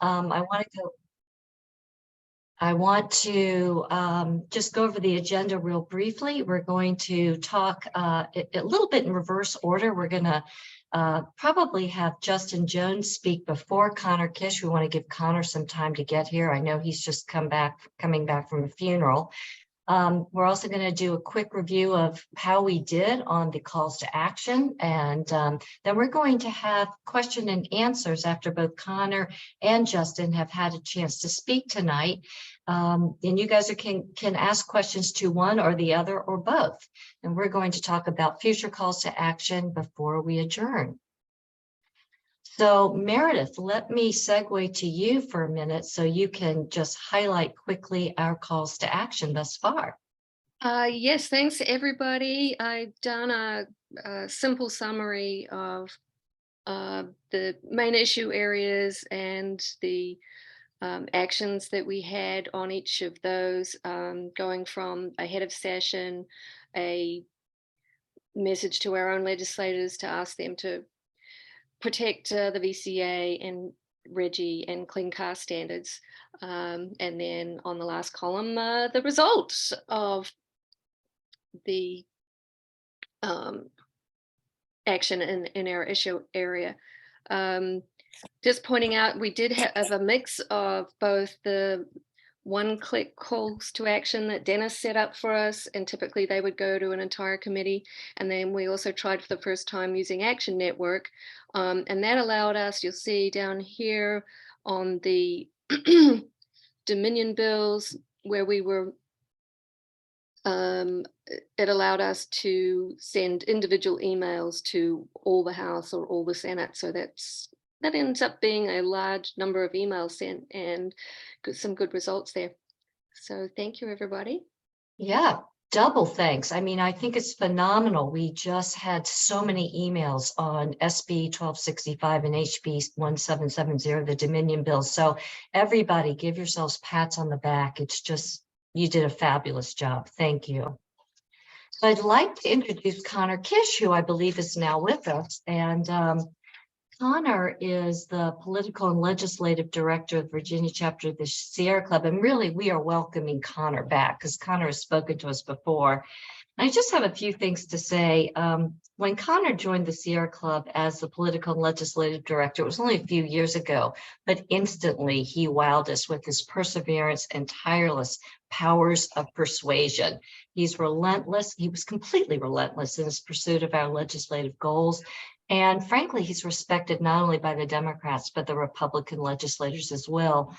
I want to just go over the agenda real briefly. We're going to talk a little bit in reverse order. We're going to probably have Justin Jones speak before Connor Kish. We want to give Connor some time to get here. I know he's just coming back from a funeral. We're also going to do a quick review of how we did on the calls to action. And then we're going to have question and answers after both Connor and Justin have had a chance to speak tonight. And you guys can ask questions to one or the other or both. And we're going to talk about future calls to action before we adjourn. So Meredith, let me segue to you for a minute so you can just highlight quickly our calls to action thus far. Yes, thanks everybody. I've done a simple summary of the main issue areas and the actions that we had on each of those, going from a head of session, a message to our own legislators to ask them to protect the VCA and RGGI and clean car standards. And then on the last column, the results of the action in our issue area. Just pointing out, we did have a mix of both the one-click calls to action that Dennis set up for us, and typically they would go to an entire committee. And then we also tried for the first time using Action Network, and that allowed us, you'll see down here on the Dominion bills, where we were, it allowed us to send individual emails to all the House or all the Senate. So that ends up being a large number of emails sent and some good results there. So thank you, everybody. Yeah, double thanks. I mean, I think it's phenomenal. We just had so many emails on SB 1265 and HB 1770, the Dominion bills. So everybody give yourselves pats on the back. It's just, you did a fabulous job. Thank you. So I'd like to introduce Connor Kish, who I believe is now with us. And Connor is the political and legislative director of Virginia chapter of the Sierra Club. And really, we are welcoming Connor back because Connor has spoken to us before. I just have a few things to say. When Connor joined the Sierra Club as the political and legislative director, it was only a few years ago, but instantly he wowed us with his perseverance and tireless powers of persuasion. He's relentless. He was completely relentless in his pursuit of our legislative goals. And frankly, he's respected not only by the Democrats, but the Republican legislators as well.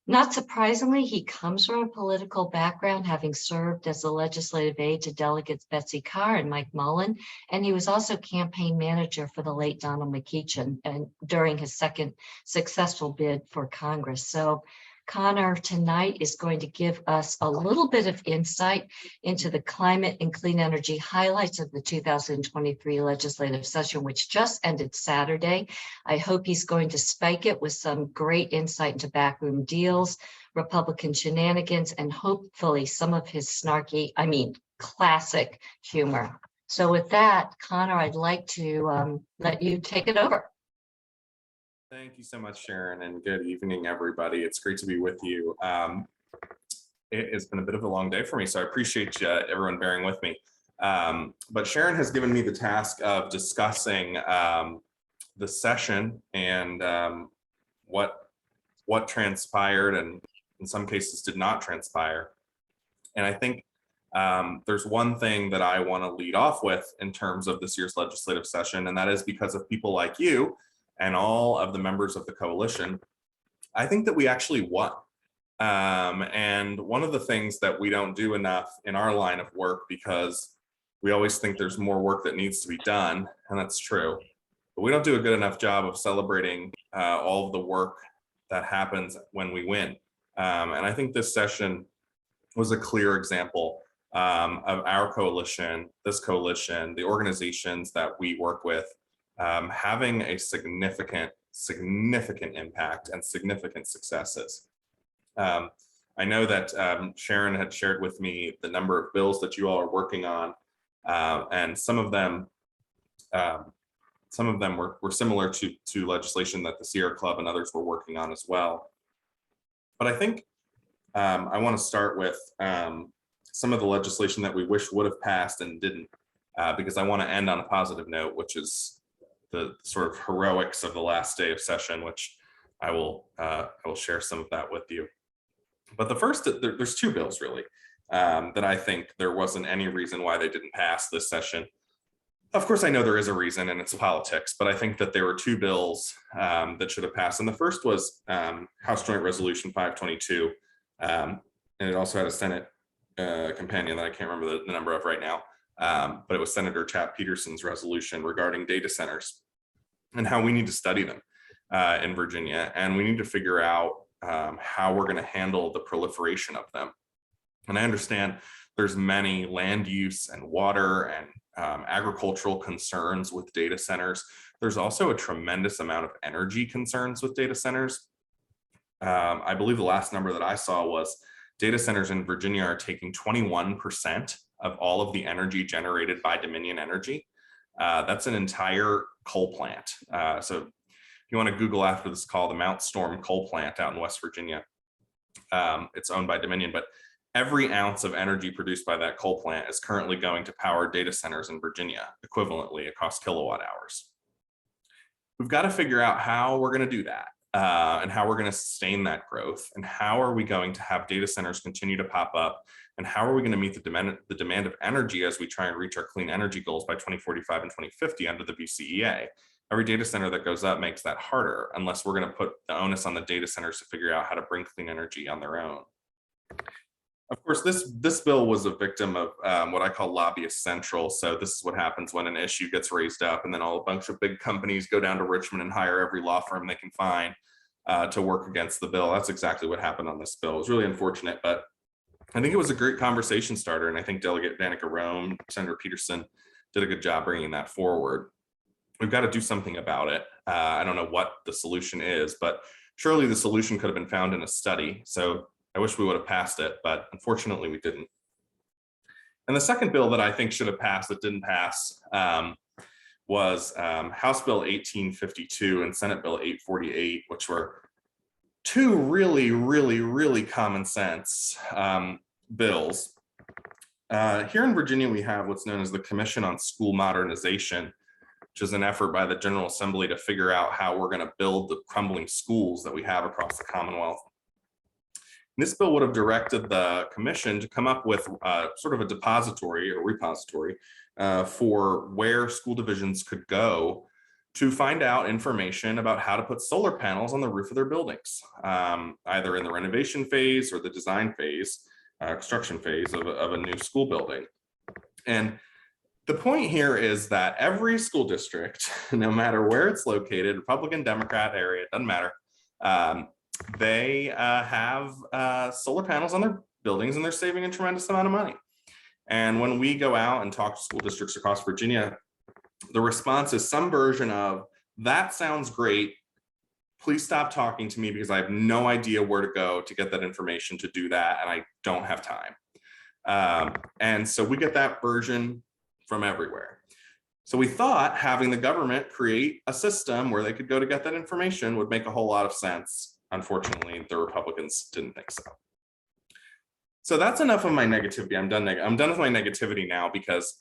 Not surprisingly, he comes from a political background, having served as a legislative aide to delegates Betsy Carr and Mike Mullen, and he was also campaign manager for the late Donald McEachin and during his second successful bid for Congress. So Connor tonight is going to give us a little bit of insight into the climate and clean energy highlights of the 2023 legislative session, which just ended Saturday. I hope he's going to spike it with some great insight into backroom deals, Republican shenanigans, and hopefully some of his snarky, classic humor. So with that, Connor, I'd like to let you take it over. Thank you so much, Sharon, and good evening, everybody. It's great to be with you. It has been a bit of a long day for me, so I appreciate everyone bearing with me. But Sharon has given me the task of discussing the session and what transpired and in some cases did not transpire. And I think there's one thing that I want to lead off with in terms of this year's legislative session, and that is because of people like you and all of the members of the coalition, I think that we actually won. And one of the things that we don't do enough in our line of work, because we always think there's more work that needs to be done, and that's true, but we don't do a good enough job of celebrating all of the work that happens when we win. And I think this session was a clear example of our coalition, this coalition, the organizations that we work with, having a significant impact and significant successes. I know that Sharon had shared with me the number of bills that you all are working on, and some of them Some of them were similar to legislation that the Sierra Club and others were working on as well. But I think I want to start with some of the legislation that we wish would have passed and didn't, because I want to end on a positive note, which is the sort of heroics of the last day of session, which I will share some of that with you. But the first, there's two bills really that I think there wasn't any reason why they didn't pass this session. Of course, I know there is a reason, and it's politics, but I think that there were two bills that should have passed. And the first was House Joint Resolution 522, and it also had a Senate companion that I can't remember the number of right now, but it was Senator Chap Peterson's resolution regarding data centers and how we need to study them in Virginia, and we need to figure out how we're going to handle the proliferation of them. And I understand there's many land use and water and agricultural concerns with data centers. There's also a tremendous amount of energy concerns with data centers. I believe the last number that I saw was data centers in Virginia are taking 21% of all of the energy generated by Dominion Energy. That's an entire coal plant. So if you want to Google after this call, the Mount Storm coal plant out in West Virginia, it's owned by Dominion, but every ounce of energy produced by that coal plant is currently going to power data centers in Virginia, equivalently across kilowatt hours. We've got to figure out how we're going to do that and how we're going to sustain that growth, and how are we going to have data centers continue to pop up, and how are we going to meet the demand of energy as we try and reach our clean energy goals by 2045 and 2050 under the VCEA. Every data center that goes up makes that harder, unless we're going to put the onus on the data centers to figure out how to bring clean energy on their own. Of course, this bill was a victim of what I call lobbyist central. So this is what happens when an issue gets raised up, and then a bunch of big companies go down to Richmond and hire every law firm they can find to work against the bill. That's exactly what happened on this bill. It was really unfortunate, but I think it was a great conversation starter. And I think Delegate Danica Rome, Senator Peterson did a good job bringing that forward. We've got to do something about it. I don't know what the solution is, but surely the solution could have been found in a study. So I wish we would have passed it, but unfortunately we didn't. And the second bill that I think should have passed that didn't pass was House Bill 1852 and Senate Bill 848, which were two really common sense bills. Here in Virginia, we have what's known as the Commission on School Modernization, which is an effort by the General Assembly to figure out how we're going to build the crumbling schools that we have across the Commonwealth. This bill would have directed the commission to come up with sort of a depository or repository for where school divisions could go to find out information about how to put solar panels on the roof of their buildings, either in the renovation phase or the design phase, construction phase of a new school building. And the point here is that every school district, no matter where it's located, Republican, Democrat area, it doesn't matter, they have solar panels on their buildings, and they're saving a tremendous amount of money. And when we go out and talk to school districts across Virginia, the response is some version of, that sounds great, please stop talking to me because I have no idea where to go to get that information to do that, and I don't have time. And so we get that version from everywhere. So we thought having the government create a system where they could go to get that information would make a whole lot of sense. Unfortunately, the Republicans didn't think so. So that's enough of my negativity. I'm done with my negativity now because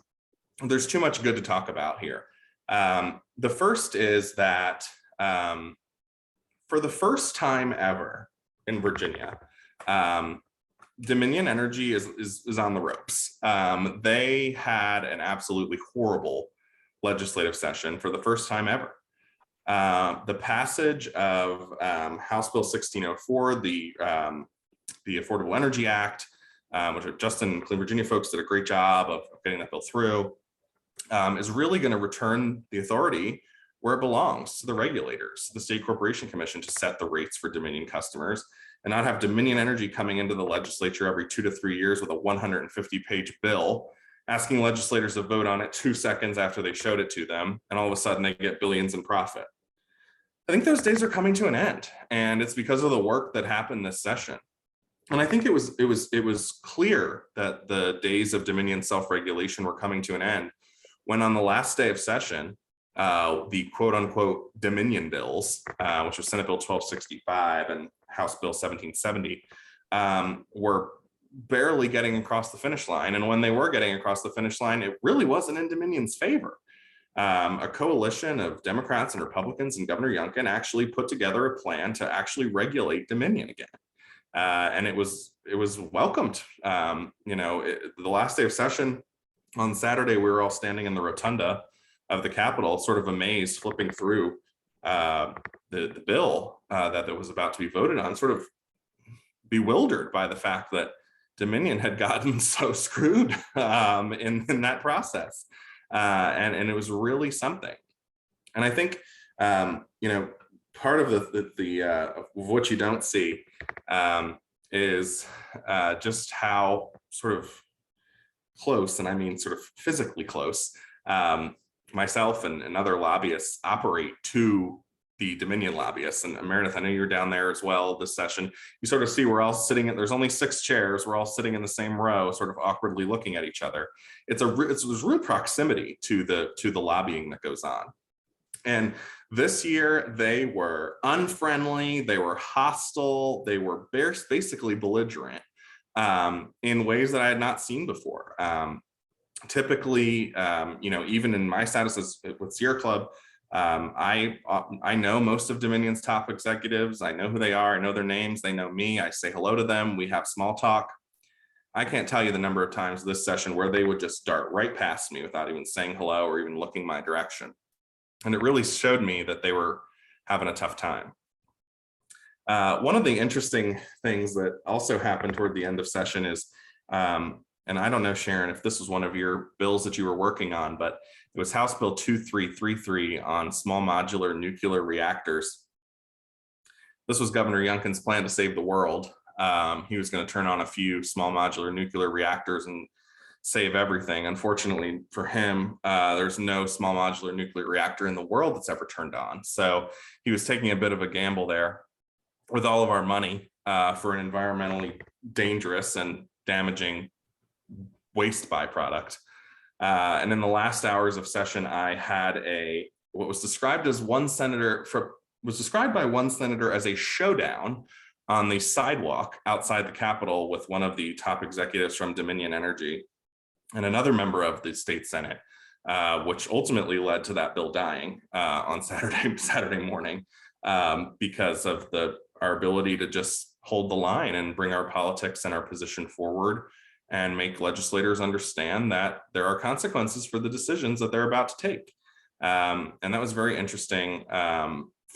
there's too much good to talk about here. The first is that for the first time ever in Virginia, Dominion Energy is on the ropes. They had an absolutely horrible legislative session for the first time ever. The passage of House Bill 1604, the Affordable Energy Act, which Justin and Clean Virginia folks did a great job of getting that bill through, is really going to return the authority where it belongs, to the regulators, the State Corporation Commission, to set the rates for Dominion customers, and not have Dominion Energy coming into the legislature every 2 to 3 years with a 150-page bill, asking legislators to vote on it 2 seconds after they showed it to them, and all of a sudden they get billions in profit. I think those days are coming to an end, and it's because of the work that happened this session. And I think it was clear that the days of Dominion self-regulation were coming to an end when, on the last day of session, the quote unquote Dominion bills, which was Senate Bill 1265 and House Bill 1770, were barely getting across the finish line. And when they were getting across the finish line, it really wasn't in Dominion's favor. A coalition of Democrats and Republicans and Governor Youngkin actually put together a plan to actually regulate Dominion again. And it was welcomed. The last day of session on Saturday, we were all standing in the rotunda of the Capitol, sort of amazed, flipping through the bill that was about to be voted on, sort of bewildered by the fact that Dominion had gotten so screwed in that process. And it was really something. And I think, part of the what you don't see is just how sort of close, and I mean sort of physically close, myself and other lobbyists operate to the Dominion lobbyists. And Meredith, I know you're down there as well this session. You sort of see we're all sitting there's only 6 chairs. We're all sitting in the same row, sort of awkwardly looking at each other. There's real proximity to the lobbying that goes on. And this year they were unfriendly, they were hostile, they were basically belligerent in ways that I had not seen before. Typically, even in my status with Sierra Club, I know most of Dominion's top executives. I know who they are. I know their names. They know me. I say hello to them. We have small talk. I can't tell you the number of times this session where they would just dart right past me without even saying hello or even looking my direction. And it really showed me that they were having a tough time. One of the interesting things that also happened toward the end of session is, and I don't know, Sharon, if this was one of your bills that you were working on, but it was House Bill 2333 on small modular nuclear reactors. This was Governor Youngkin's plan to save the world. He was going to turn on a few small modular nuclear reactors and save everything. Unfortunately for him, there's no small modular nuclear reactor in the world that's ever turned on. So he was taking a bit of a gamble there with all of our money for an environmentally dangerous and damaging waste byproduct. And in the last hours of session, I had what was described by one senator as a showdown on the sidewalk outside the Capitol with one of the top executives from Dominion Energy and another member of the state Senate, which ultimately led to that bill dying on Saturday morning because of our ability to just hold the line and bring our politics and our position forward and make legislators understand that there are consequences for the decisions that they're about to take. And that was very interesting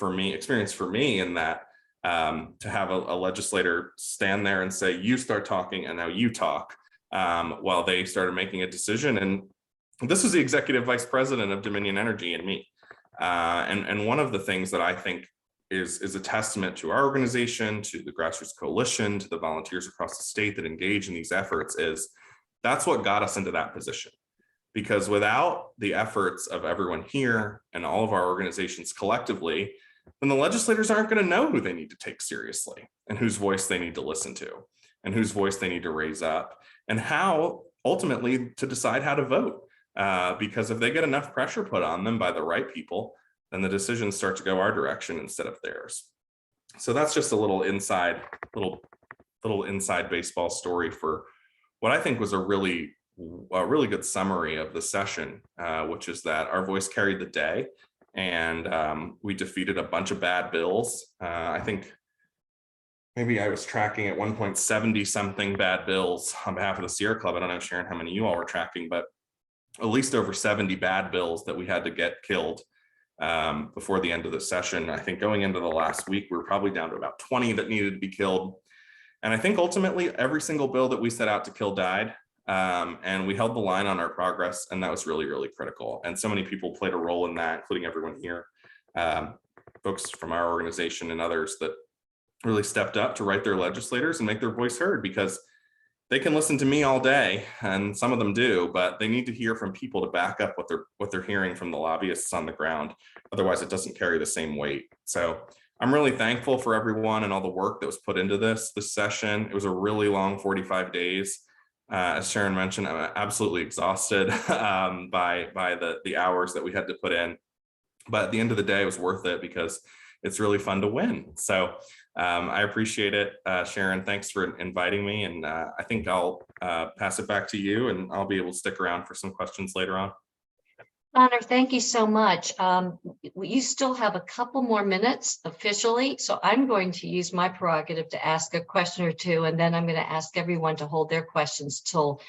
experience for me in that to have a legislator stand there and say, you start talking and now you talk, while they started making a decision. And this was the executive vice president of Dominion Energy and me. And one of the things that I think is a testament to our organization, to the grassroots coalition, to the volunteers across the state that engage in these efforts is that's what got us into that position. Because without the efforts of everyone here and all of our organizations collectively, then the legislators aren't going to know who they need to take seriously and whose voice they need to listen to and whose voice they need to raise up and how ultimately to decide how to vote. Because if they get enough pressure put on them by the right people, then the decisions start to go our direction instead of theirs. So that's just a little inside baseball story for what I think was a really good summary of the session, which is that our voice carried the day and we defeated a bunch of bad bills. I think maybe I was tracking at 1.70 something bad bills on behalf of the Sierra Club. I don't know, Sharon, how many you all were tracking, but at least over 70 bad bills that we had to get killed before the end of the session. I think going into the last week, we were probably down to about 20 that needed to be killed. And I think ultimately every single bill that we set out to kill died. And we held the line on our progress. And that was really, really critical. And so many people played a role in that, including everyone here, folks from our organization and others that really stepped up to write their legislators and make their voice heard, because they can listen to me all day, and some of them do, but they need to hear from people to back up what they're hearing from the lobbyists on the ground. Otherwise, it doesn't carry the same weight. So I'm really thankful for everyone and all the work that was put into this session. It was a really long 45 days. As Sharon mentioned, I'm absolutely exhausted by the hours that we had to put in. But at the end of the day, it was worth it because it's really fun to win. So I appreciate it, Sharon. Thanks for inviting me. And I think I'll pass it back to you, and I'll be able to stick around for some questions later on. Connor, thank you so much. You still have a couple more minutes officially, so I'm going to use my prerogative to ask a question or two, and then I'm going to ask everyone to hold their questions till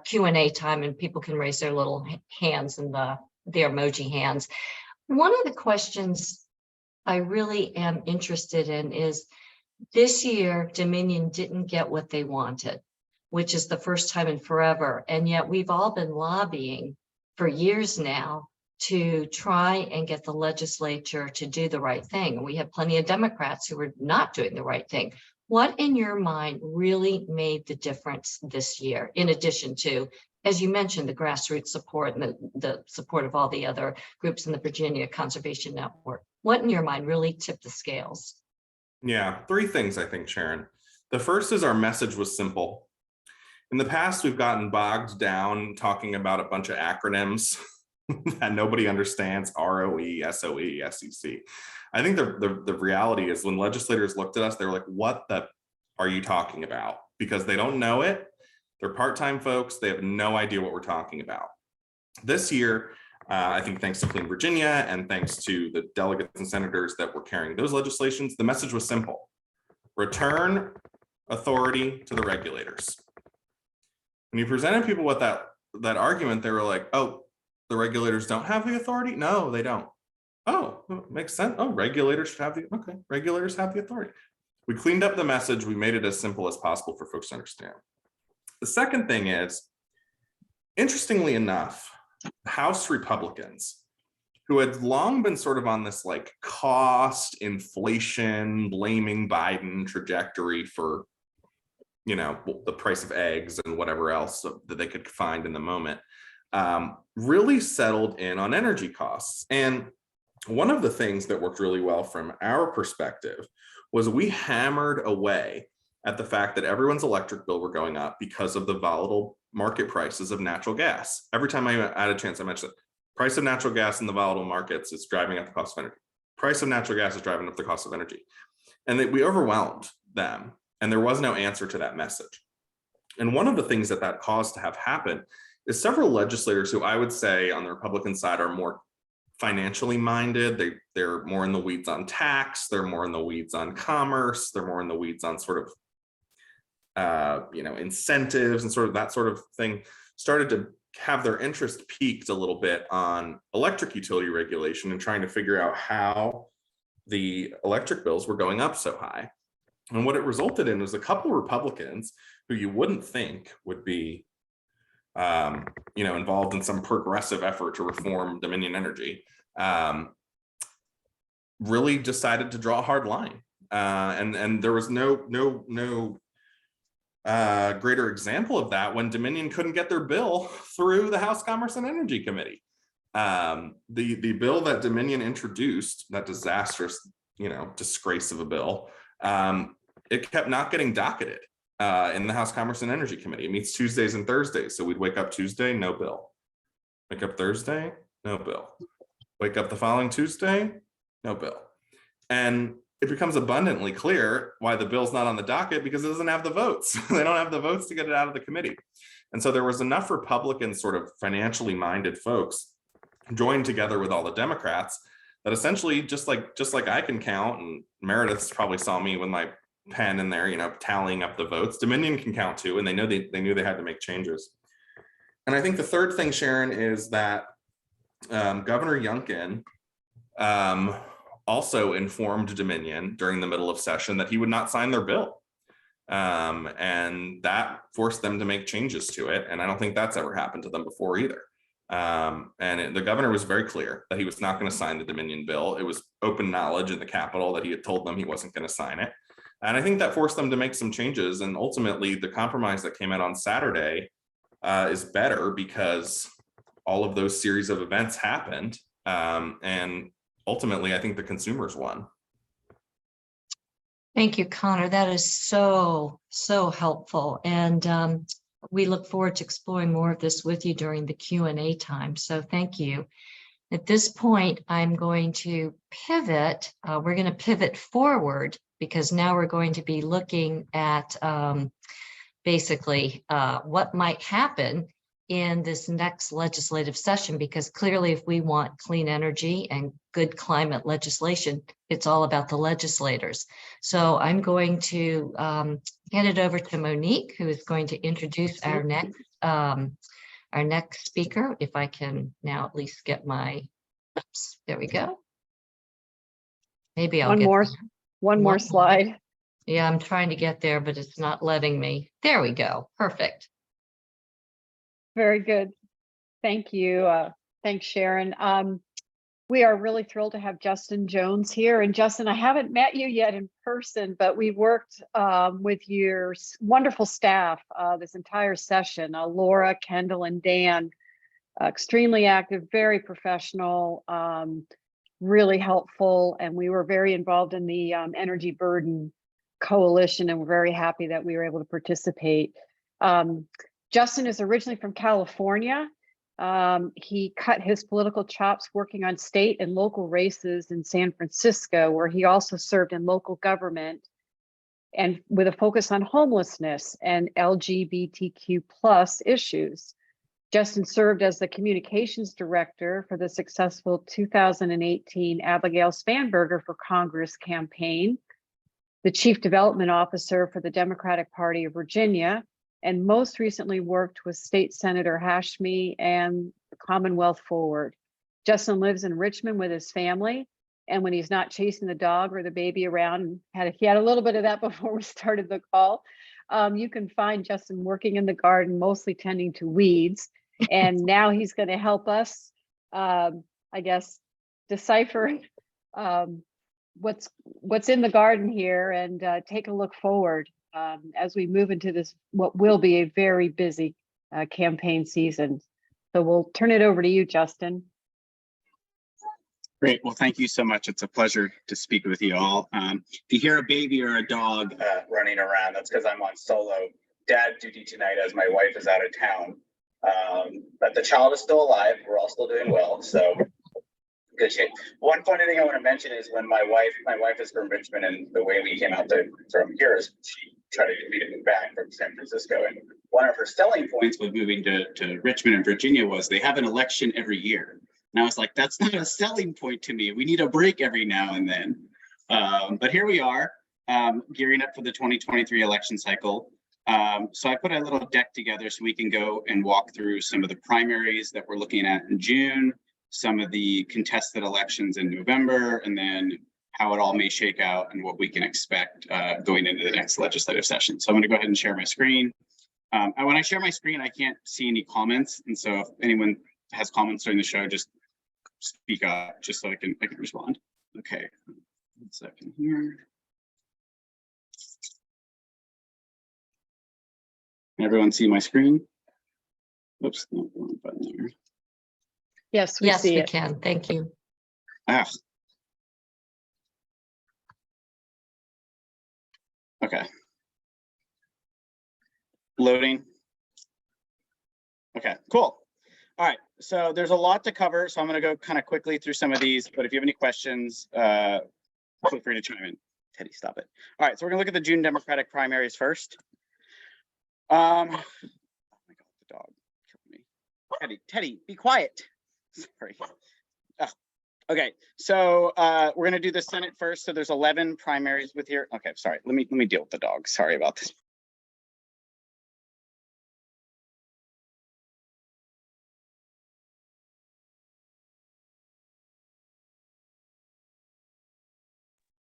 Q&A time, and people can raise their little hands and their emoji hands. One of the questions I really am interested in is, this year Dominion didn't get what they wanted, which is the first time in forever, and yet we've all been lobbying for years now to try and get the legislature to do the right thing. And we have plenty of Democrats who are not doing the right thing. What in your mind really made the difference this year, in addition to, as you mentioned, the grassroots support and the support of all the other groups in the Virginia Conservation Network? What in your mind really tipped the scales? Yeah, three things, I think, Sharon. The first is our message was simple. In the past, we've gotten bogged down talking about a bunch of acronyms that nobody understands: ROE, SOE, SEC. I think the reality is, when legislators looked at us, they were like, what the are you talking about? Because they don't know it. They're part-time folks. They have no idea what we're talking about. This year, I think thanks to Clean Virginia and thanks to the delegates and senators that were carrying those legislations, the message was simple: return authority to the regulators. When you presented people with that argument, they were like, oh, the regulators don't have the authority? No, they don't. Oh, makes sense. Oh, regulators should have okay, regulators have the authority. We cleaned up the message. We made it as simple as possible for folks to understand. The second thing is, interestingly enough, House Republicans, who had long been sort of on this like cost, inflation, blaming Biden trajectory for, you know, the price of eggs and whatever else that they could find in the moment, really settled in on energy costs. And one of the things that worked really well from our perspective was we hammered away at the fact that everyone's electric bill were going up because of the volatile market prices of natural gas. Every time I had a chance, I mentioned it. Price of natural gas in the volatile markets is driving up the cost of energy. Price of natural gas is driving up the cost of energy. And we overwhelmed them. And there was no answer to that message. And one of the things that caused to have happen is several legislators who I would say on the Republican side are more financially minded. They're more in the weeds on tax. They're more in the weeds on commerce. They're more in the weeds on sort of, incentives and sort of that sort of thing, started to have their interest peaked a little bit on electric utility regulation and trying to figure out how the electric bills were going up so high. And what it resulted in was a couple of Republicans who you wouldn't think would be, involved in some progressive effort to reform Dominion Energy, really decided to draw a hard line. And there was no greater example of that when Dominion couldn't get their bill through the House Commerce and Energy Committee. The bill that Dominion introduced, that disastrous, disgrace of a bill, it kept not getting docketed in the House Commerce and Energy Committee. It meets Tuesdays and Thursdays. So we'd wake up Tuesday, no bill. Wake up Thursday, no bill. Wake up the following Tuesday, no bill. And it becomes abundantly clear why the bill's not on the docket, because it doesn't have the votes. They don't have the votes to get it out of the committee. And so there was enough Republican sort of financially minded folks joined together with all the Democrats that essentially, just like I can count, and Meredith probably saw me with my pen in there, tallying up the votes, Dominion can count too, and they knew they had to make changes. And I think the third thing, Sharon, is that Governor Youngkin also informed Dominion during the middle of session that he would not sign their bill. And that forced them to make changes to it. And I don't think that's ever happened to them before either. The governor was very clear that he was not going to sign the Dominion bill. It was open knowledge in the Capitol that he had told them he wasn't going to sign it. And I think that forced them to make some changes. And ultimately, the compromise that came out on Saturday is better because all of those series of events happened. And ultimately, I think the consumers won. Thank you, Connor. That is so helpful. And we look forward to exploring more of this with you during the Q&A time. So thank you. At this point, I'm going to pivot. We're going to pivot forward because now we're going to be looking at basically what might happen in this next legislative session, because clearly if we want clean energy and good climate legislation, it's all about the legislators. So I'm going to hand it over to Monique, who is going to introduce our next speaker. If I can now at least get my, oops, there we go. Maybe I'll get one more slide. Yeah, I'm trying to get there, but it's not letting me. There we go. Perfect. Very good. Thank you. Thanks, Sharon. We are really thrilled to have Justin Jones here. And Justin, I haven't met you yet in person, but we worked with your wonderful staff this entire session, Laura, Kendall, and Dan. Extremely active, very professional, really helpful. And we were very involved in the Energy Burden Coalition, and we're very happy that we were able to participate. Justin is originally from California. He cut his political chops working on state and local races in San Francisco, where he also served in local government and with a focus on homelessness and LGBTQ+ issues. Justin served as the communications director for the successful 2018 Abigail Spanberger for Congress campaign, the chief development officer for the Democratic Party of Virginia, and most recently worked with State Senator Hashmi and the Commonwealth Forward. Justin lives in Richmond with his family, and when he's not chasing the dog or the baby around, he had a little bit of that before we started the call, you can find Justin working in the garden, mostly tending to weeds, and now he's going to help us, I guess, decipher what's in the garden here and take a look forward as we move into this, what will be a very busy campaign season. So we'll turn it over to you, Justin. Great. Well, thank you so much. It's a pleasure to speak with you all. If you hear a baby or a dog running around, that's because I'm on solo dad duty tonight as my wife is out of town. But the child is still alive. We're all still doing well. So good shape. One funny thing I want to mention is when my wife is from Richmond, and the way we came out from here is she tried to get me to move back from San Francisco. And one of her selling points with moving to Richmond and Virginia was they have an election every year. And I was like, that's not a selling point to me. We need a break every now and then. But here we are, gearing up for the 2023 election cycle. So I put a little deck together so we can go and walk through some of the primaries that we're looking at in June, some of the contested elections in November, and then how it all may shake out and what we can expect going into the next legislative session. So I'm going to go ahead and share my screen. And when I share my screen, I can't see any comments. And so if anyone has comments during the show, just speak up just so I can respond. Okay, 1 second here. Can everyone see my screen? Oops, no, wrong button there. Yes, we see it. Can. Thank you. Ah. Okay. Loading. Okay, cool. All right, so there's a lot to cover, so I'm going to go kind of quickly through some of these, but if you have any questions, feel free to chime in. Teddy, stop it. All right, so we're going to look at the June Democratic primaries first. Oh my God, the dog killed me. Teddy, be quiet. Sorry. Oh, okay, so we're going to do the Senate first. So there's 11 primaries with here. Okay, sorry. Let me deal with the dog. Sorry about this.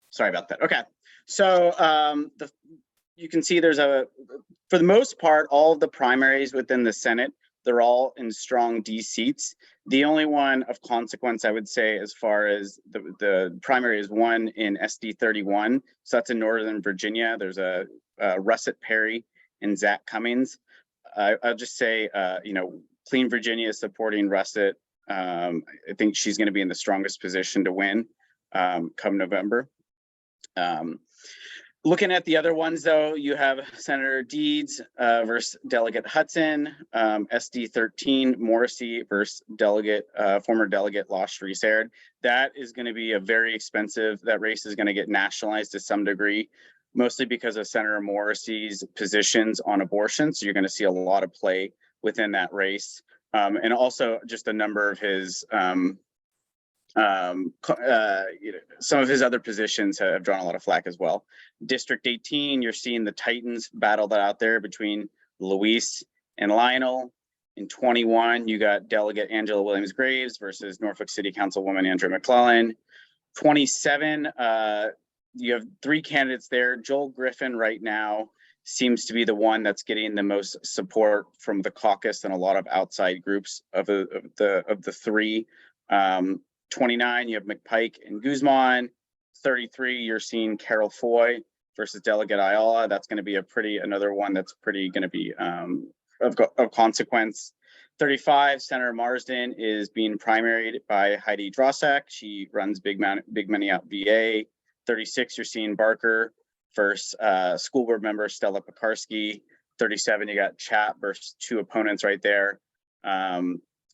Sorry about that. Okay, so you can see there's for the most part, all of the primaries within the Senate, they're all in strong D seats. The only one of consequence, I would say, as far as the primary is one in SD 31. So that's in Northern Virginia. There's a Russet Perry and Zach Cummings. I'll just say, Clean Virginia is supporting Russet. I think she's going to be in the strongest position to win come November. Looking at the other ones, though, you have Senator Deeds versus Delegate Hudson, SD 13 Morrissey versus former Delegate Losh Resaird. That is going to be a very expensive. That race is going to get nationalized to some degree, mostly because of Senator Morrissey's positions on abortion. So you're going to see a lot of play within that race, and also just a number of his. Some of his other positions have drawn a lot of flack as well. District 18, you're seeing the Titans battle that out there between Luis and Lionel. In 21, you got Delegate Angela Williams-Graves versus Norfolk City Councilwoman Andrea McClellan. 27, you have 3 candidates there. Joel Griffin right now seems to be the one that's getting the most support from the caucus and a lot of outside groups of the 3. 29, you have McPike and Guzman. 33, you're seeing Carol Foy versus Delegate Ayala. That's going to be another one that's pretty going to be of consequence. 35, Senator Marsden is being primaried by Heidi Drosak. She runs Big Money Out VA. 36, you're seeing Barker versus school board member Stella Pekarsky. 37, you got Chap versus 2 opponents right there.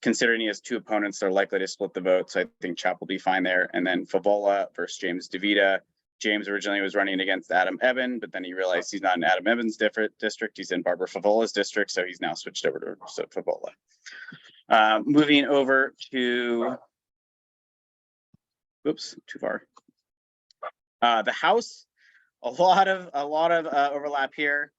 Considering he has 2 opponents, they're likely to split the vote. So I think Chap will be fine there. And then Favola versus James DeVita. James originally was running against Adam Evan, but then he realized he's not in Adam Evan's district. He's in Barbara Favola's district. So he's now switched over to Favola. Moving over to, oops, too far. The House, a lot of overlap here.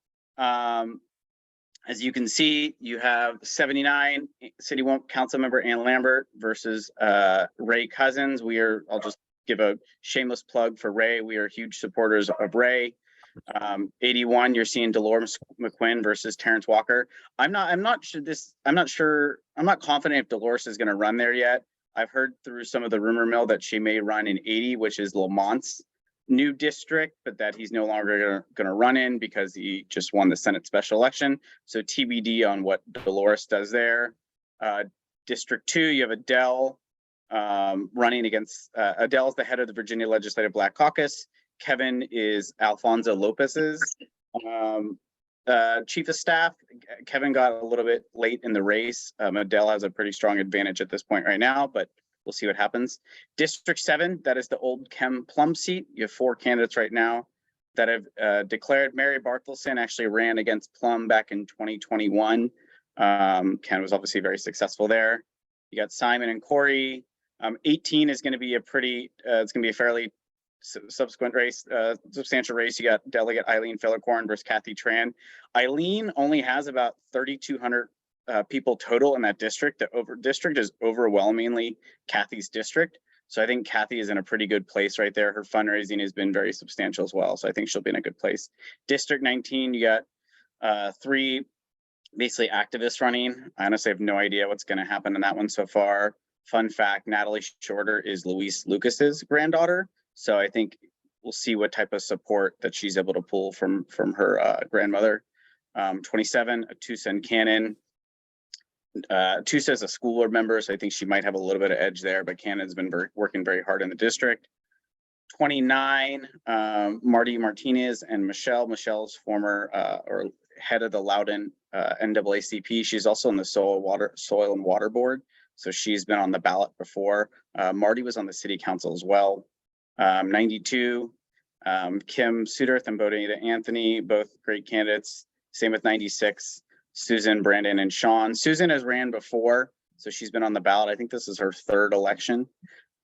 As you can see, you have 79 City Council Member Ann Lambert versus Ray Cousins. I'll just give a shameless plug for Ray. We are huge supporters of Ray. 81, you're seeing Dolores McQuinn versus Terrence Walker. I'm not confident if Dolores is going to run there yet. I've heard through some of the rumor mill that she may run in 80, which is Lamont's new district, but that he's no longer going to run in because he just won the Senate special election. So TBD on what Dolores does there. District 2, you have Adele running against, Adele's the head of the Virginia Legislative Black Caucus. Kevin is Alfonso Lopez's chief of staff. Kevin got a little bit late in the race. Adele has a pretty strong advantage at this point right now, but we'll see what happens. District 7, that is the old Kem Plum seat. You have 4 candidates right now that have declared. Mary Barthelson actually ran against Plum back in 2021. Ken was obviously very successful there. You got Simon and Corey. 18 is going to be it's going to be a fairly subsequent race, substantial race. You got Delegate Eileen Fillercorn versus Kathy Tran. Eileen only has about 3,200 people total in that district. The district is overwhelmingly Kathy's district. So I think Kathy is in a pretty good place right there. Her fundraising has been very substantial as well. So I think she'll be in a good place. District 19, you got 3 basically activists running. I honestly have no idea what's going to happen in that one so far. Fun fact, Natalie Shorter is Luis Lucas's granddaughter. So I think we'll see what type of support that she's able to pull from her grandmother. 27, Tucson Cannon. Tusa is a school board member, so I think she might have a little bit of edge there, but Cannon's been working very hard in the district. 29, Marty Martinez and Michelle. Michelle's former or head of the Loudoun NAACP. She's also on the Soil and Water Board, so she's been on the ballot before. Marty was on the city council as well. 92, Kim Sudarth and Bonita Anthony, both great candidates. Same with 96. Susan, Brandon, and Sean. Susan has ran before, so she's been on the ballot. I think this is her 3rd election.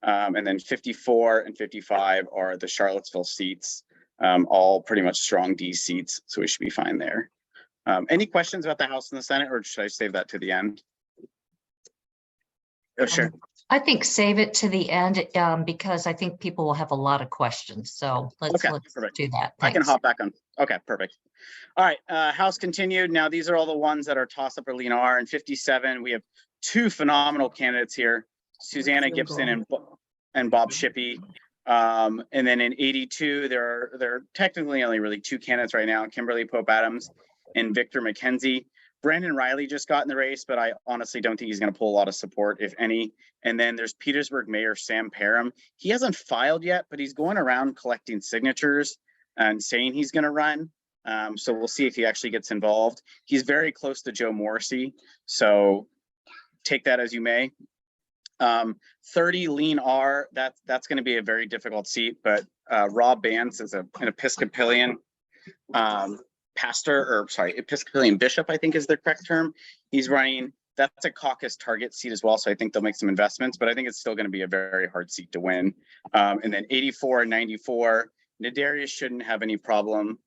And then 54 and 55 are the Charlottesville seats, all pretty much strong D seats, so we should be fine there. Any questions about the House and the Senate, or should I save that to the end? Oh, sure. I think save it to the end because I think people will have a lot of questions. So let's do that. Thanks. I can hop back on. Okay, perfect. All right, House continued. Now these are all the ones that are toss up or lean R. In 57, we have 2 phenomenal candidates here, Susanna Gibson and Bob Shippey. And then in 82, there are technically only really 2 candidates right now, Kimberly Pope Adams and Victor McKenzie. Brandon Riley just got in the race, but I honestly don't think he's going to pull a lot of support, if any. And then there's Petersburg Mayor Sam Parham. He hasn't filed yet, but he's going around collecting signatures. and saying he's going to run. So we'll see if he actually gets involved. He's very close to Joe Morrissey, so take that as you may. 30 Lean R, that's going to be a very difficult seat, but Rob Bance is an Episcopalian pastor, or sorry, Episcopalian bishop, I think is the correct term. He's running. That's a caucus target seat as well, so I think they'll make some investments, but I think it's still going to be a very hard seat to win. And then 84 and 94, Nadarius shouldn't have any problem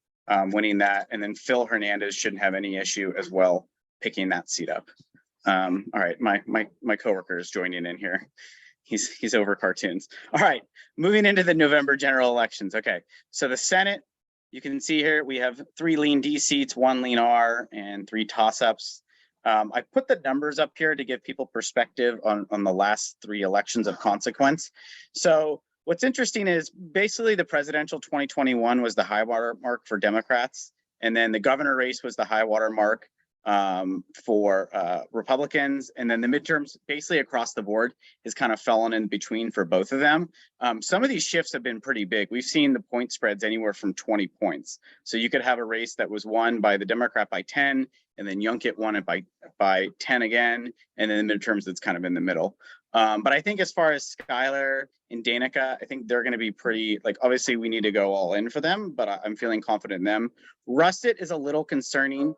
winning that, and then Phil Hernandez shouldn't have any issue as well picking that seat up. All right, my coworker is joining in here. He's over cartoons. All right, moving into the November general elections. Okay, so the Senate, you can see here we have 3 Lean D seats, 1 Lean R, and 3 toss-ups. I put the numbers up here to give people perspective on the last 3 elections of consequence. So what's interesting is basically the presidential 2021 was the high water mark for Democrats, and then the governor race was the high water mark for Republicans, and then the midterms basically across the board has kind of fallen in between for both of them. Some of these shifts have been pretty big. We've seen the point spreads anywhere from 20 points. So you could have a race that was won by the Democrat by 10, and then Yunkit won it by 10 again, and then the midterms it's kind of in the middle. But I think as far as Skylar and Danica, I think they're going to be pretty, like, obviously we need to go all in for them, but I'm feeling confident in them. Russet is a little concerning.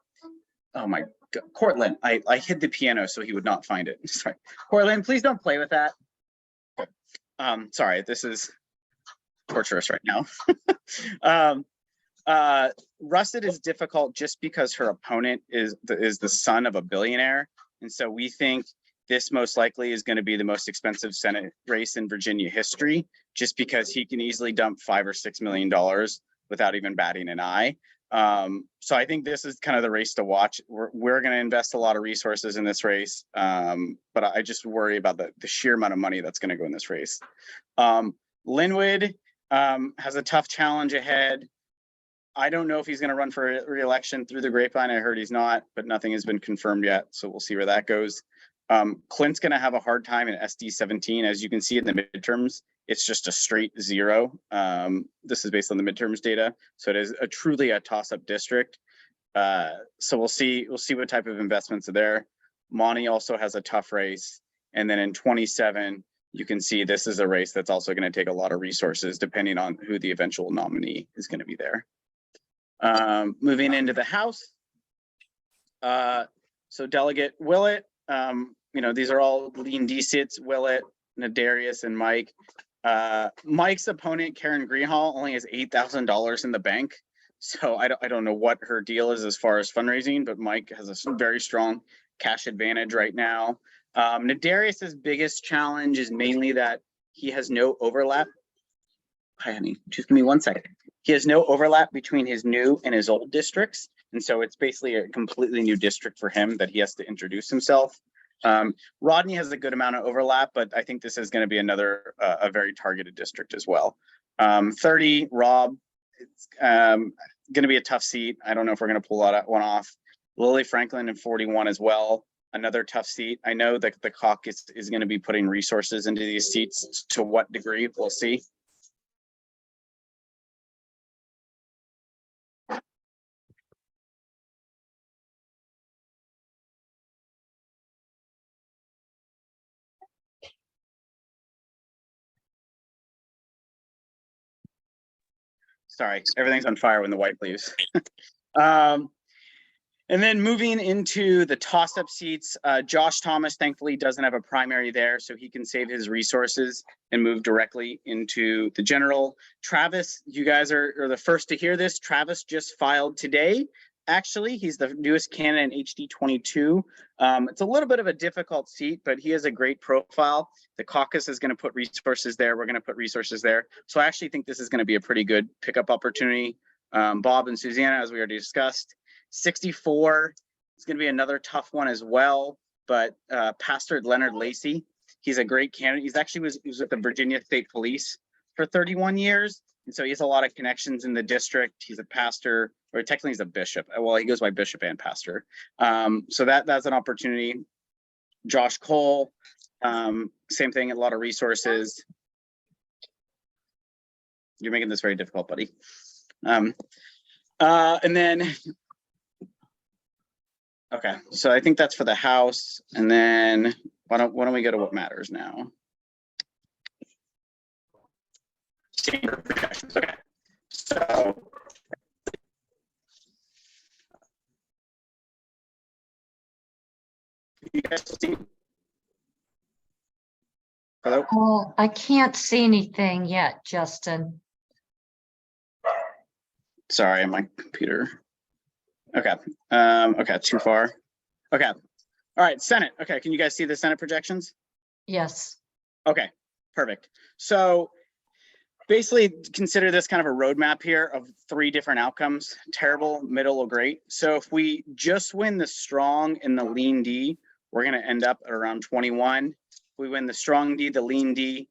Oh my God, Cortland, I hid the piano so he would not find it. Sorry, Cortland, please don't play with that. Sorry, this is torturous right now. Russet is difficult just because her opponent is the son of a billionaire. And so we think this most likely is going to be the most expensive Senate race in Virginia history, just because he can easily dump $5 or $6 million without even batting an eye. So I think this is kind of the race to watch. We're going to invest a lot of resources in this race, but I just worry about the sheer amount of money that's going to go in this race. Linwood has a tough challenge ahead. I don't know if he's going to run for re-election through the grapevine. I heard he's not, but nothing has been confirmed yet, so we'll see where that goes. Clint's going to have a hard time in SD 17. As you can see in the midterms, it's just a straight 0. This is based on the midterms data, so it is truly a toss-up district. So we'll see what type of investments are there. Monty also has a tough race, and then in 27, you can see this is a race that's also going to take a lot of resources depending on who the eventual nominee is going to be there. Moving into the House, so Delegate Willett, these are all Lean D seats, Willett, Nadarius, and Mike. Mike's opponent, Karen Greenhall, only has $8,000 in the bank. So I don't know what her deal is as far as fundraising, but Mike has a very strong cash advantage right now. Nadarius's biggest challenge is mainly that he has no overlap. Hi, honey, just give me 1 second. He has no overlap between his new and his old districts. And so it's basically a completely new district for him that he has to introduce himself. Rodney has a good amount of overlap, but I think this is going to be another a very targeted district as well. 30, Rob, it's going to be a tough seat. I don't know if we're going to pull that one off. Lily Franklin in 41 as well, another tough seat. I know that the caucus is going to be putting resources into these seats. To what degree, we'll see. Sorry, everything's on fire when the wipe leaves. And then moving into the toss-up seats, Josh Thomas thankfully doesn't have a primary there, so he can save his resources and move directly into the general. Travis, you guys are the first to hear this. Travis just filed today. Actually, he's the newest candidate in HD 22. It's a little bit of a difficult seat, but he has a great profile. The caucus is going to put resources there. We're going to put resources there. So I actually think this is going to be a pretty good pickup opportunity. Bob and Susanna, as we already discussed. 64 is going to be another tough one as well, but Pastor Leonard Lacey, he's a great candidate. He was with the Virginia State Police for 31 years, and so he has a lot of connections in the district. He's a pastor, or technically he's a bishop. Well, he goes by bishop and pastor. So that's an opportunity. Josh Cole, same thing, a lot of resources. You're making this very difficult, buddy. And then, okay, so I think that's for the House. And then why don't we go to what matters now? Chamber projections. Okay, so you guys still see? Hello? Well, I can't see anything yet, Justin. Sorry, my computer. Okay. Okay, too far. Okay. All right, Senate. Okay, can you guys see the Senate projections? Yes. Okay, perfect. So basically consider this kind of a roadmap here of 3 different outcomes: terrible, middle, or great. So if we just win the strong and the lean D, we're going to end up at around 21. If we win the strong D, the lean D,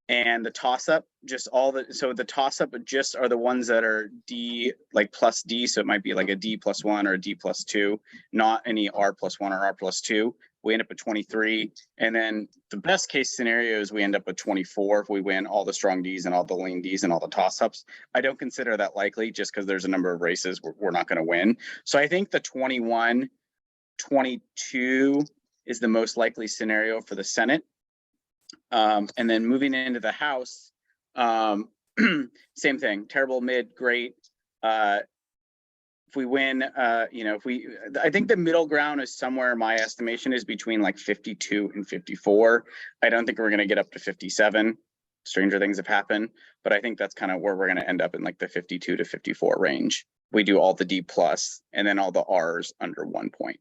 and the toss up, just all the, so the toss up just are the ones that are D, like plus D. So it might be like a D plus 1 or a D plus 2, not any R plus 1 or R plus 2. We end up at 23. And then the best case scenario is we end up with 24 if we win all the strong Ds and all the lean Ds and all the toss ups. I don't consider that likely just because there's a number of races we're not going to win. So I think the 21, 22 is the most likely scenario for the Senate. And then moving into the House, same thing, terrible, mid, great. If we win, you know, I think the middle ground is somewhere, my estimation is between like 52 and 54. I don't think we're going to get up to 57. Stranger things have happened, but I think that's kind of where we're going to end up, in like the 52 to 54 range. We do all the D plus and then all the R's under 1 point.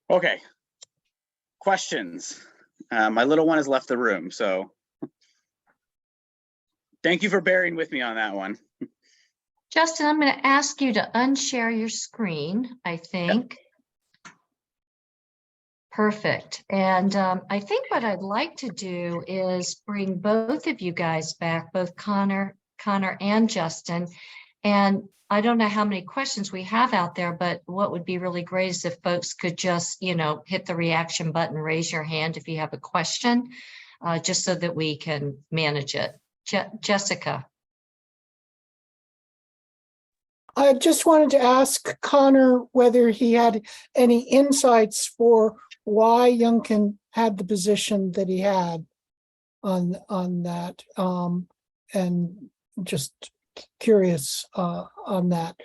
Okay. Questions? My little one has left the room, so thank you for bearing with me on that one. Justin, I'm going to ask you to unshare your screen, I think. Yep. Perfect. And I think what I'd like to do is bring both of you guys back, both Connor and Justin. And I don't know how many questions we have out there, but what would be really great is if folks could just, you know, hit the reaction button, raise your hand if you have a question, just so that we can manage it. Jessica. I just wanted to ask Connor whether he had any insights for why Youngkin had the position that he had on that, and just curious on that,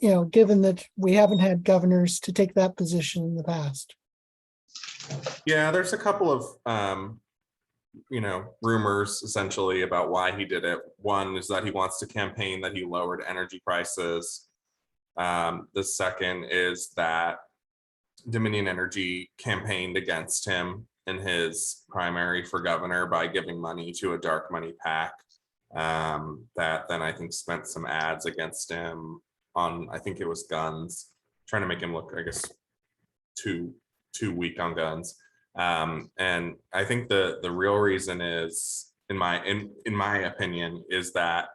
you know, given that we haven't had governors to take that position in the past. Yeah, there's a couple of you know, rumors essentially about why he did it. One is that he wants to campaign that he lowered energy prices. The second is that Dominion Energy campaigned against him in his primary for governor by giving money to a dark money PAC that then I think spent some ads against him on, I think it was guns, trying to make him look, I guess, too weak on guns. And I think the real reason is, in my opinion, is that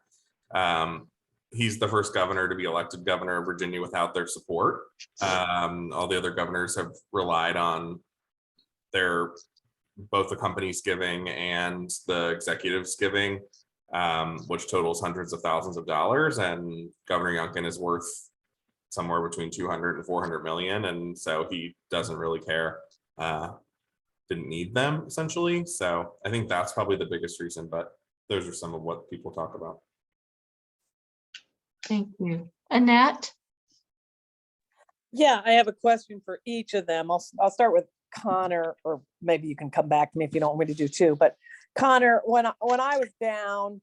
he's the first governor to be elected governor of Virginia without their support. All the other governors have relied on both the company's giving and the executive's giving, which totals hundreds of thousands of dollars. And Governor Youngkin is worth somewhere between 200 and 400 million. And so he doesn't really care. Didn't need them, essentially. So I think that's probably the biggest reason, but those are some of what people talk about. Thank you. Annette? Yeah, I have a question for each of them. I'll start with Connor, or maybe you can come back to me if you don't want me to do two. But Connor, when I was down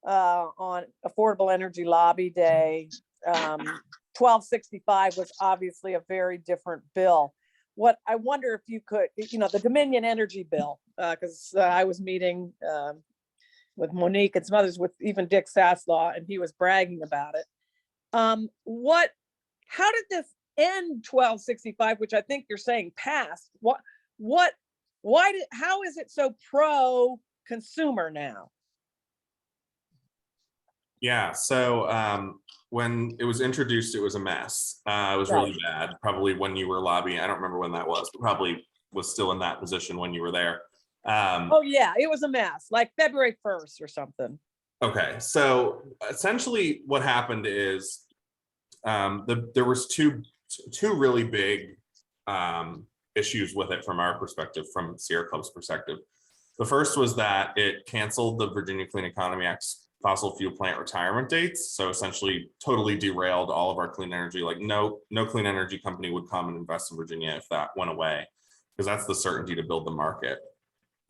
on Affordable Energy Lobby Day, 1265 was obviously a very different bill. What I wonder if you could, you know, the Dominion Energy bill, because I was meeting with Monique and some others, with even Dick Saslaw, and he was bragging about it. How did this end 1265, which I think you're saying passed? How is it so pro consumer now? Yeah, so when it was introduced, it was a mess. It was really bad. Probably when you were lobbying, I don't remember when that was, but probably was still in that position when you were there. Oh yeah, it was a mess, like February 1st or something. Okay, so essentially what happened is there was two really big issues with it from our perspective, from Sierra Club's perspective. The first was that it canceled the Virginia Clean Economy Act's fossil fuel plant retirement dates. So essentially totally derailed all of our clean energy. Like no clean energy company would come and invest in Virginia if that went away, because that's the certainty to build the market.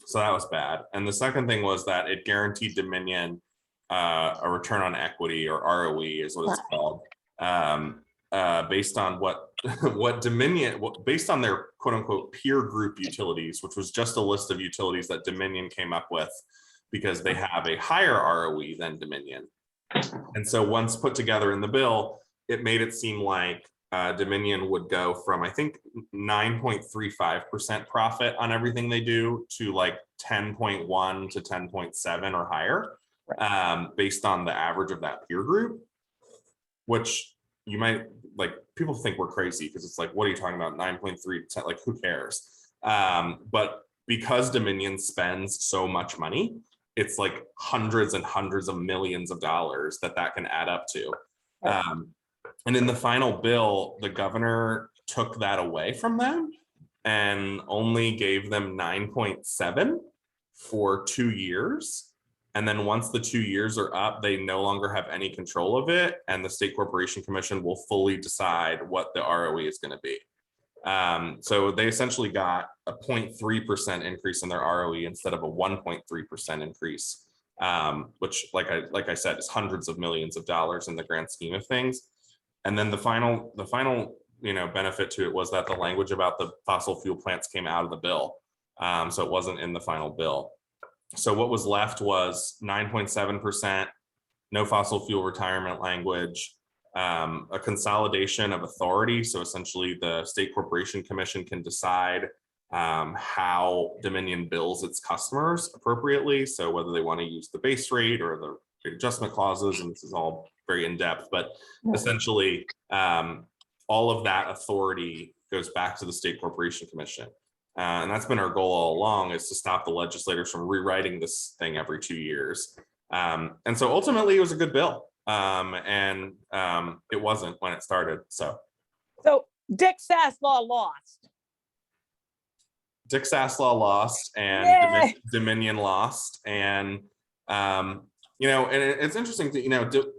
So that was bad. And the second thing was that it guaranteed Dominion a return on equity, or ROE is what it's called, based on what Dominion, based on their quote unquote peer group utilities, which was just a list of utilities that Dominion came up with because they have a higher ROE than Dominion. And so once put together in the bill, it made it seem like Dominion would go from, I think, 9.35% profit on everything they do to like 10.1 to 10.7 or higher, based on the average of that peer group, which you might, like, people think we're crazy because it's like, what are you talking about? 9.3 to 10, like, who cares? But because Dominion spends so much money, it's like hundreds and hundreds of millions of dollars that can add up to. And in the final bill, the governor took that away from them and only gave them 9.7 for 2 years. And then once the 2 years are up, they no longer have any control of it. And the State Corporation Commission will fully decide what the ROE is going to be. So they essentially got a 0.3% increase in their ROE instead of a 1.3% increase, which, like I said, is hundreds of millions of dollars in the grand scheme of things. And then the final benefit to it was that the language about the fossil fuel plants came out of the bill, so it wasn't in the final bill. So what was left was 9.7%, no fossil fuel retirement language, a consolidation of authority. So essentially the State Corporation Commission can decide how Dominion bills its customers appropriately. So whether they want to use the base rate or the rate adjustment clauses, and this is all very in depth, but essentially all of that authority goes back to the State Corporation Commission. And that's been our goal all along, is to stop the legislators from rewriting this thing every 2 years. And so ultimately it was a good bill. And it wasn't when it started. So Dick Saslaw lost. Dick Saslaw lost, and Dominion lost. And, and it's interesting to,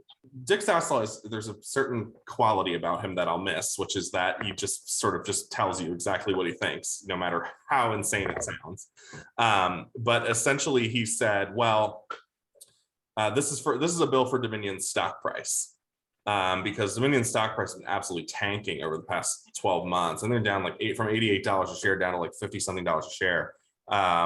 Dick Saslaw there's a certain quality about him that I'll miss, which is that he just sort of just tells you exactly what he thinks, no matter how insane it sounds. But essentially he said, well, this is a bill for Dominion's stock price, because Dominion's stock price has been absolutely tanking over the past 12 months, and they're down from $88 a share down to like 50 something dollars a share,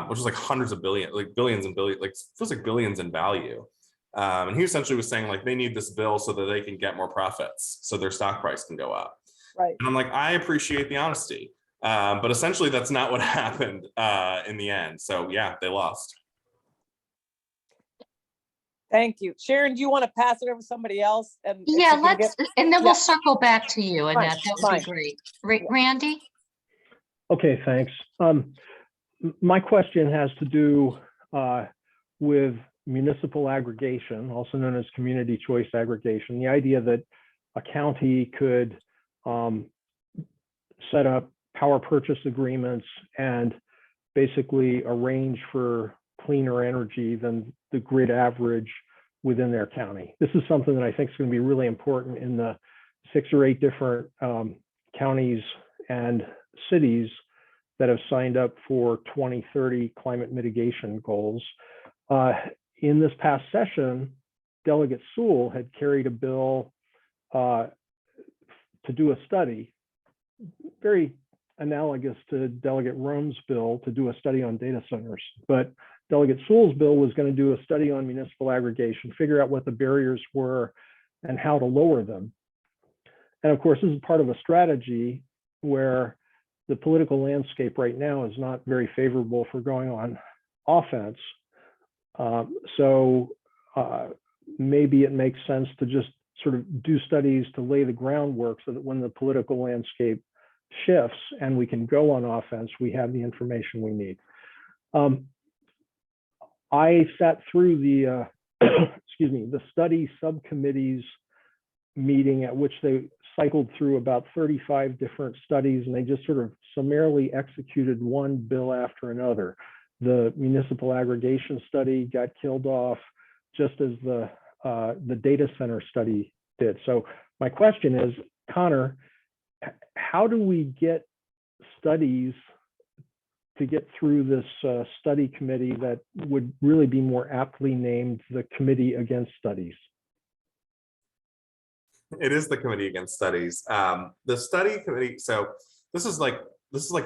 which is like hundreds of billions, like billions and billions, like feels like billions in value. And he essentially was saying, like, they need this bill so that they can get more profits, so their stock price can go up. Right. And I'm like, I appreciate the honesty, but essentially that's not what happened in the end. So yeah, they lost. Thank you. Sharon, do you want to pass it over to somebody else? And Yeah, and then we'll circle back to you, Annette. That would Fine. be great. Randy? Okay, thanks. My question has to do with municipal aggregation, also known as community choice aggregation. The idea that a county could set up power purchase agreements and basically arrange for cleaner energy than the grid average within their county. This is something that I think is going to be really important in the 6 or 8 different counties and cities that have signed up for 2030 climate mitigation goals. In this past session, Delegate Sewell had carried a bill to do a study, very analogous to Delegate Rome's bill, to do a study on data centers. But Delegate Sewell's bill was going to do a study on municipal aggregation, figure out what the barriers were and how to lower them. And of course, this is part of a strategy where the political landscape right now is not very favorable for going on offense. So maybe it makes sense to just sort of do studies to lay the groundwork so that when the political landscape shifts and we can go on offense, we have the information we need. I sat through the excuse me, the study subcommittees meeting at which they cycled through about 35 different studies, and they just sort of summarily executed one bill after another. The municipal aggregation study got killed off just as the data center study did. So my question is, Connor, how do we get studies to get through this study committee that would really be more aptly named the Committee Against Studies? It is the Committee Against Studies. The study committee. So this is like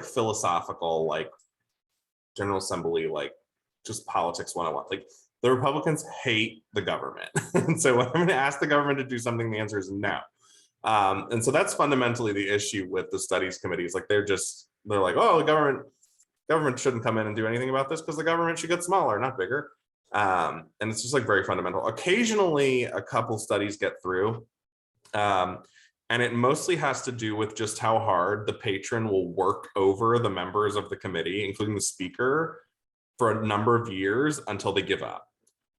philosophical, like General Assembly, like just politics 101. Like the Republicans hate the government, and so when I'm going to ask the government to do something, the answer is no. And so that's fundamentally the issue with the studies committees. Like they're like, oh, the government shouldn't come in and do anything about this because the government should get smaller, not bigger. And it's just like very fundamental. Occasionally, a couple studies get through. And it mostly has to do with just how hard the patron will work over the members of the committee, including the speaker, for a number of years until they give up.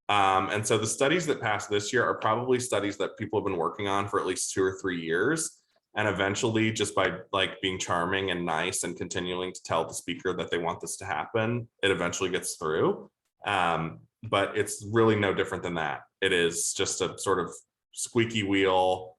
And so the studies that passed this year are probably studies that people have been working on for at least 2 or 3 years. And eventually, just by like being charming and nice and continuing to tell the speaker that they want this to happen, it eventually gets through. But it's really no different than that. It is just a sort of squeaky wheel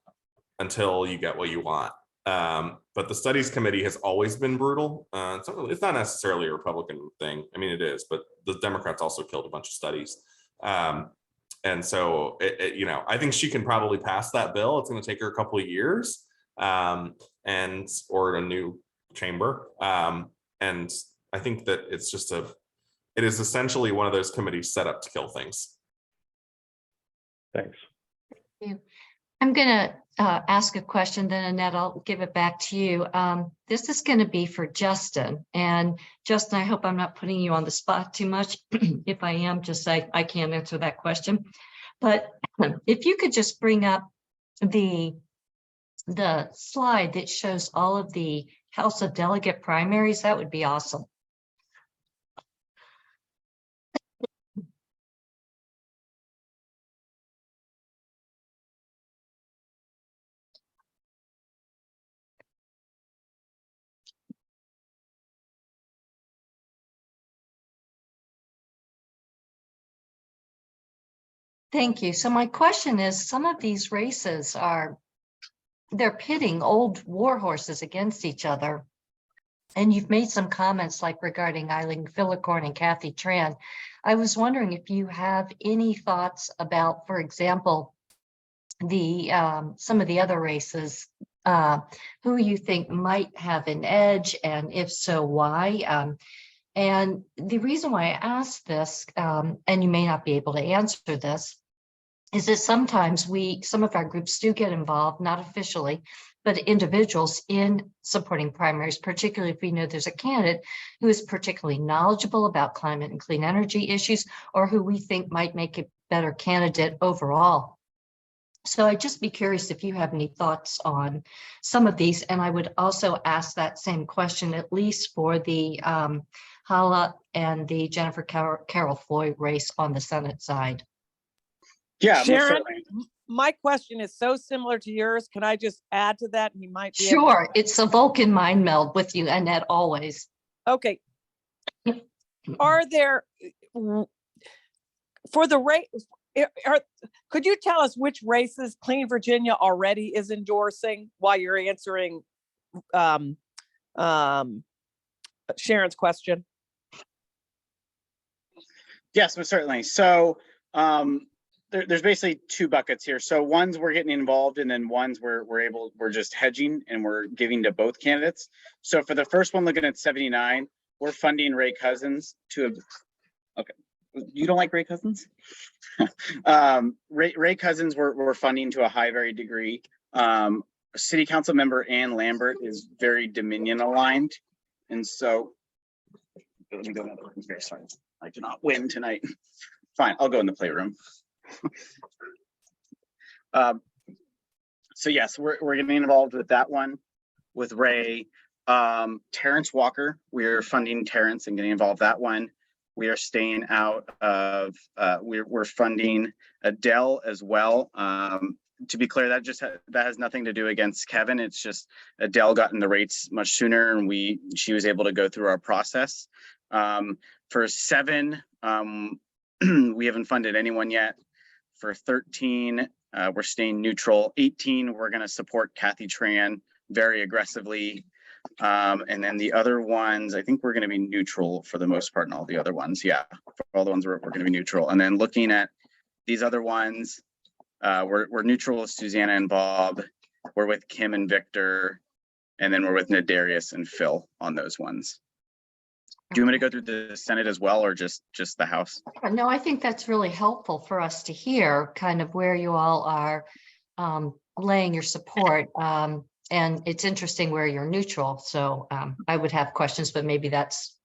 until you get what you want. But the studies committee has always been brutal. It's not necessarily a Republican thing. I mean, it is, but the Democrats also killed a bunch of studies. And so, I think she can probably pass that bill. It's going to take her a couple of years, or a new chamber. And I think that it is essentially one of those committees set up to kill things. Thanks. I'm going to ask a question, then Annette, I'll give it back to you. This is going to be for Justin. And Justin, I hope I'm not putting you on the spot too much. If I am, just say I can't answer that question. But if you could just bring up the slide that shows all of the House of Delegate primaries, that would be awesome. Thank you. So my question is, some of these races they're pitting old war horses against each other. And you've made some comments like regarding Eileen Fillicorn and Kathy Tran. I was wondering if you have any thoughts about, for example, some of the other races, who you think might have an edge, and if so, why? And the reason why I ask this, and you may not be able to answer this, is that sometimes some of our groups do get involved, not officially, but individuals in supporting primaries, particularly if we know there's a candidate who is particularly knowledgeable about climate and clean energy issues, or who we think might make a better candidate overall. So I'd just be curious if you have any thoughts on some of these. And I would also ask that same question, at least for the Hala and the Jennifer Carol Floyd race on the Senate side. Yeah, Sharon, my question is so similar to yours. Can I just add to that? He might be Sure, it's a Vulcan mind meld with you, Annette, always. Okay. Are there, for the race, could you tell us which races Clean Virginia already is endorsing while you're answering Sharon's question? Yes, most certainly. So there's basically 2 buckets here. So ones we're getting involved in, and ones we're just hedging and we're giving to both candidates. So for the first one, looking at 79, we're funding Ray Cousins okay. You don't like Ray Cousins? Ray Cousins we're funding to a high very degree. City Council member Ann Lambert is very Dominion aligned. And so let me go another room here. Sorry, I cannot win tonight. Fine, I'll go in the playroom. So yes, we're getting involved with that one with Ray. Terrence Walker, we're funding Terrence and getting involved with that one. We are staying out of, we're funding Adele as well. To be clear, that has nothing to do against Kevin. It's just Adele got in the rates much sooner, and she was able to go through our process. For 7, we haven't funded anyone yet. For 13, we're staying neutral. 18, we're going to support Kathy Tran very aggressively. And then the other ones, I think we're going to be neutral for the most part in all the other ones. Yeah, for all the ones we're going to be neutral. And then looking at these other ones, we're neutral with Susanna and Bob. We're with Kim and Victor. And then we're with Nadarius and Phil on those ones. Do you want me to go through the Senate as well, or just the House? No, I think that's really helpful for us to hear kind of where you all are laying your support. And it's interesting where you're neutral. So I would have questions, but maybe that's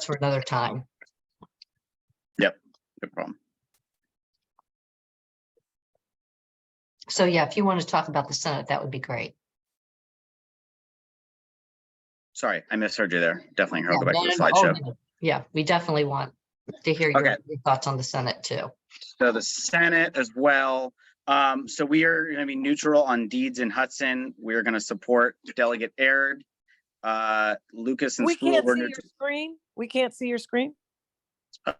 for another time. Yep, no problem. So yeah, if you want to talk about the Senate, that would be great. Sorry, I misheard you there. Definitely Yeah, go back to the no, slideshow. no. Yeah, we definitely want to hear your thoughts on the Senate too. So the Senate as well. So we are going to be neutral on Deeds in Hudson. We're going to support Delegate Aird. Lucas and We Sproul can't were see your neutral. screen. We can't see your screen.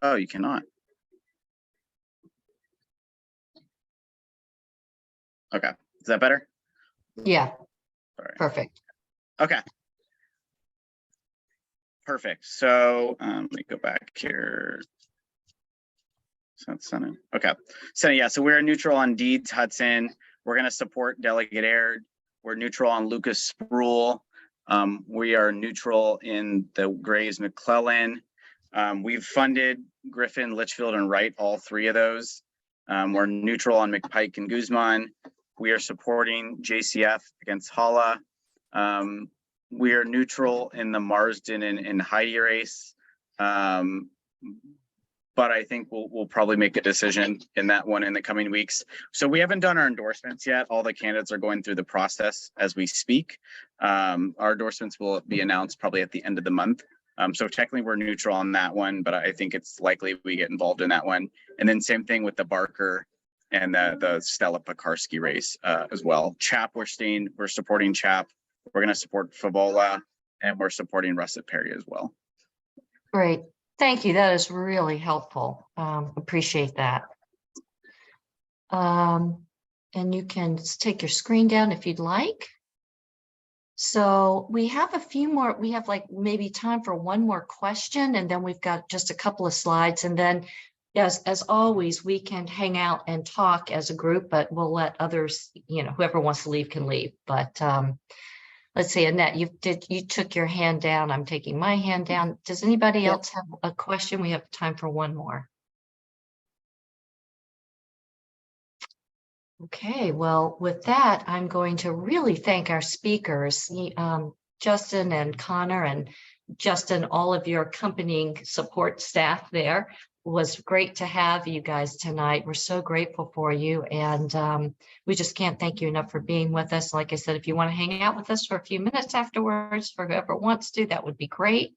Oh, you cannot. Okay, is that better? Yeah, Sorry. perfect. Okay. Perfect. So let me go back here. So that's Senate. Okay. So yeah, so we're neutral on Deeds Hudson. We're going to support Delegate Aird. We're neutral on Lucas Sproul. We are neutral in the Grays McClellan. We've funded Griffin, Litchfield, and Wright, all 3 of those. We're neutral on McPike and Guzman. We are supporting JCF against Hala. We are neutral in the Marsden and Heidi race. But I think we'll probably make a decision in that one in the coming weeks. So we haven't done our endorsements yet. All the candidates are going through the process as we speak. Our endorsements will be announced probably at the end of the month. So technically we're neutral on that one, but I think it's likely we get involved in that one. And then same thing with the Barker and the Stella Pekarsky race as well. Chap, we're supporting Chap. We're going to support Favola, and we're supporting Russet Perry as well. Great. Thank you. That is really helpful. Appreciate that. And you can take your screen down if you'd like. So we have a few more, we have like maybe time for one more question, and then we've got just a couple of slides. And then as always, we can hang out and talk as a group, but we'll let others, whoever wants to leave can leave. But let's see, Annette, you took your hand down. I'm taking my hand down. Does anybody else have a question? We have time for one more. Okay, well, with that, I'm going to really thank our speakers, Justin and Connor, and Justin, all of your accompanying support staff there. It was great to have you guys tonight. We're so grateful for you, and we just can't thank you enough for being with us. Like I said, if you want to hang out with us for a few minutes afterwards, for whoever wants to, that would be great.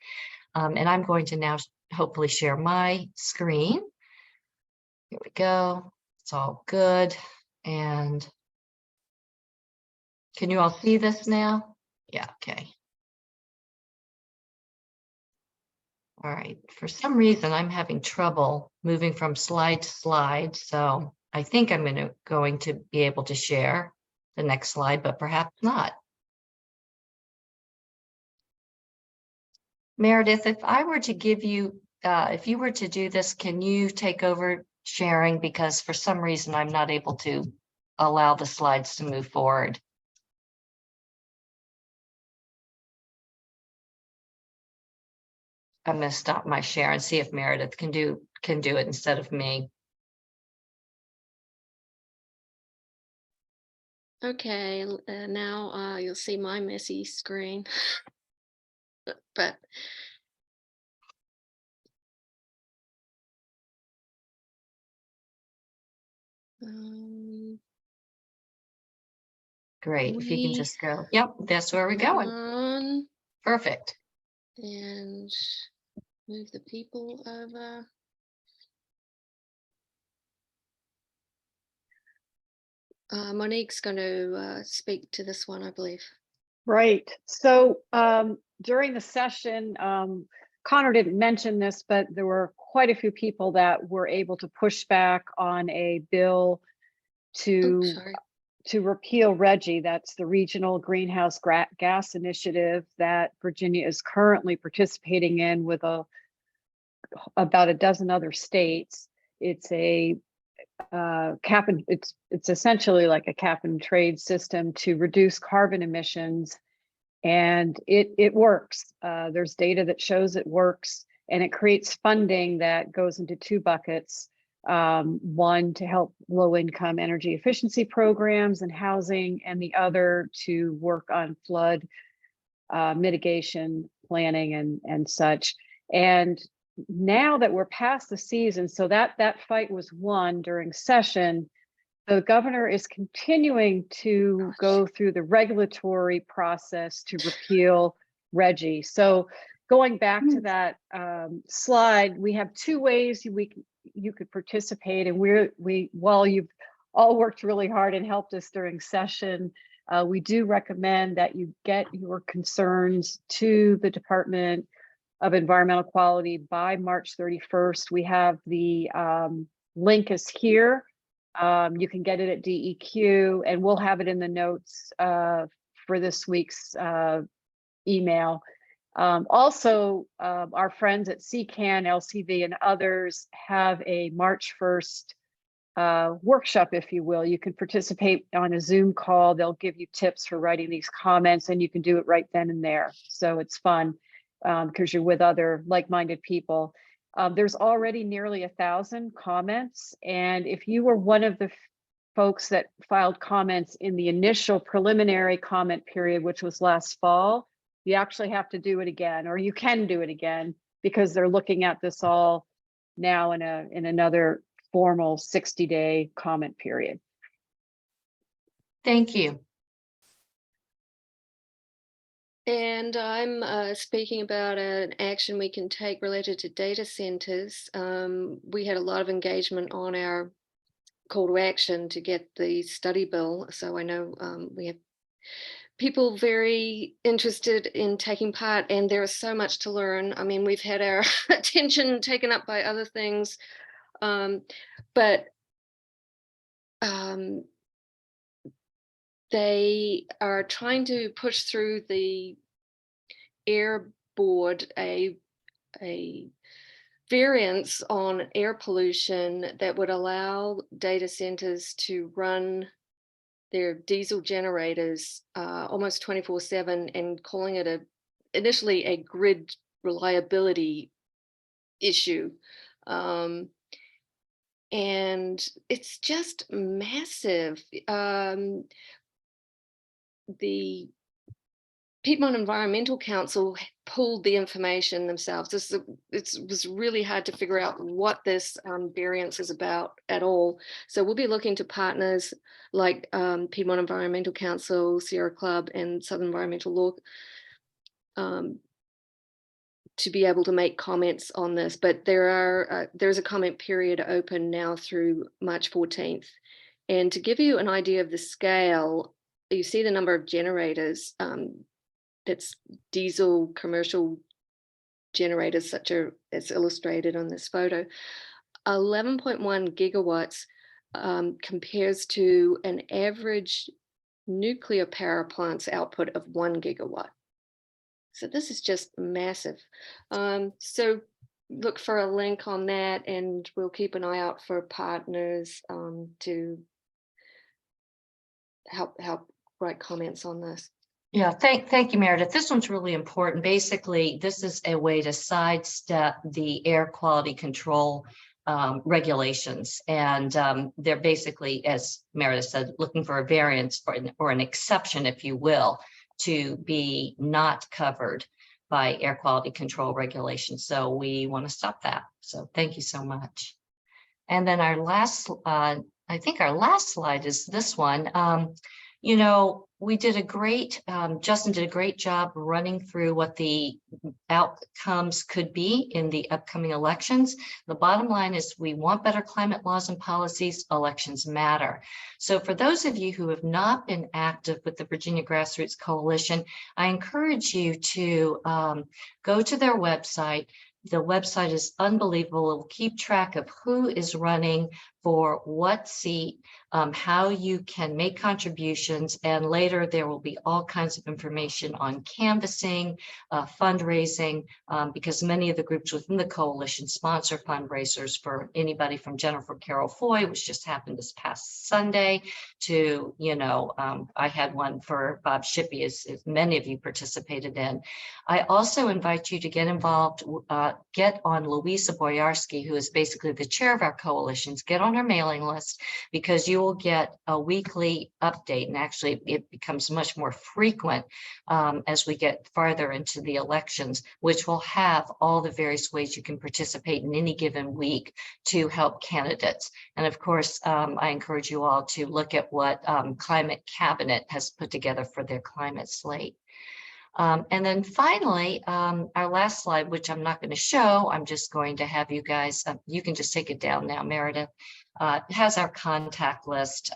And I'm going to now hopefully share my screen. Here we go. It's all good. And can you all see this now? Yeah, okay. All right, for some reason, I'm having trouble moving from slide to slide. So I think I'm going to be able to share the next slide, but perhaps not. Meredith, if I were to give you, if you were to do this, can you take over sharing? Because for some reason, I'm not able to allow the slides to move forward. I'm going to stop my share and see if Meredith can do it instead of me. Okay, now you'll see my messy screen. But Great, if you can just go. Yep, that's where we're going. Perfect. And move the people over. Monique's going to speak to this one, I believe. Right. So during the session, Connor didn't mention this, but there were quite a few people that were able to push back on a bill to repeal RGGI. That's the Regional Greenhouse Gas Initiative that Virginia is currently participating in with about a dozen other states. It's a cap and it's essentially like a cap and trade system to reduce carbon emissions, and it works. There's data that shows it works, and it creates funding that goes into two buckets. One to help low-income energy efficiency programs and housing, and the other to work on flood mitigation planning and such. And now that we're past the season, so that fight was won during session, the governor is continuing to go through the regulatory process to repeal RGGI. So going back to that slide, we have two ways you could participate, and while you've all worked really hard and helped us during session, we do recommend that you get your concerns to the Department of Environmental Quality by March 31st. We have the link is here. You can get it at DEQ, and we'll have it in the notes for this week's email. Also, our friends at CCAN, LCV, and others have a March 1st workshop, if you will. You can participate on a Zoom call. They'll give you tips for writing these comments, and you can do it right then and there. So it's fun because you're with other like-minded people. There's already nearly 1,000 comments. And if you were one of the folks that filed comments in the initial preliminary comment period, which was last fall, you actually have to do it again, or you can do it again, because they're looking at this all now in another formal 60-day comment period. Thank you. And I'm speaking about an action we can take related to data centers. We had a lot of engagement on our call to action to get the study bill. So I know we have people very interested in taking part, and there is so much to learn. I mean, we've had our attention taken up by other things, but they are trying to push through the air board a variance on air pollution that would allow data centers to run their diesel generators almost 24/7, and calling it initially a grid reliability issue. And it's just massive. The Piedmont Environmental Council pulled the information themselves. It was really hard to figure out what this variance is about at all. So we'll be looking to partners like Piedmont Environmental Council, Sierra Club, and Southern Environmental Law to be able to make comments on this. But there's a comment period open now through March 14th. And to give you an idea of the scale, you see the number of generators. That's diesel commercial generators, such as illustrated on this photo. 11.1 gigawatts compares to an average nuclear power plant's output of 1 gigawatt. So this is just massive. So look for a link on that, and we'll keep an eye out for partners to help write comments on this. Yeah, thank you, Meredith. This one's really important. Basically, this is a way to sidestep the air quality control regulations. And they're basically, as Meredith said, looking for a variance or an exception, if you will, to be not covered by air quality control regulations. So we want to stop that. So thank you so much. And then our last, I think our last slide is this one. we did a great, Justin did a great job running through what the outcomes could be in the upcoming elections. The bottom line is we want better climate laws and policies. Elections matter. So for those of you who have not been active with the Virginia Grassroots Coalition, I encourage you to go to their website. The website is unbelievable. It will keep track of who is running for what seat, how you can make contributions, and later there will be all kinds of information on canvassing, fundraising, because many of the groups within the coalition sponsor fundraisers for anybody from Jennifer Carroll Foy, which just happened this past Sunday, to, I had one for Bob Shippey, as many of you participated in. I also invite you to get involved, get on Louisa Boyarsky, who is basically the chair of our coalitions, get on her mailing list, because you will get a weekly update. And actually, it becomes much more frequent as we get farther into the elections, which will have all the various ways you can participate in any given week to help candidates. And of course, I encourage you all to look at what Climate Cabinet has put together for their climate slate. And then finally, our last slide, which I'm not going to show, I'm just going to have you guys, you can just take it down now, Meredith, has our contact list,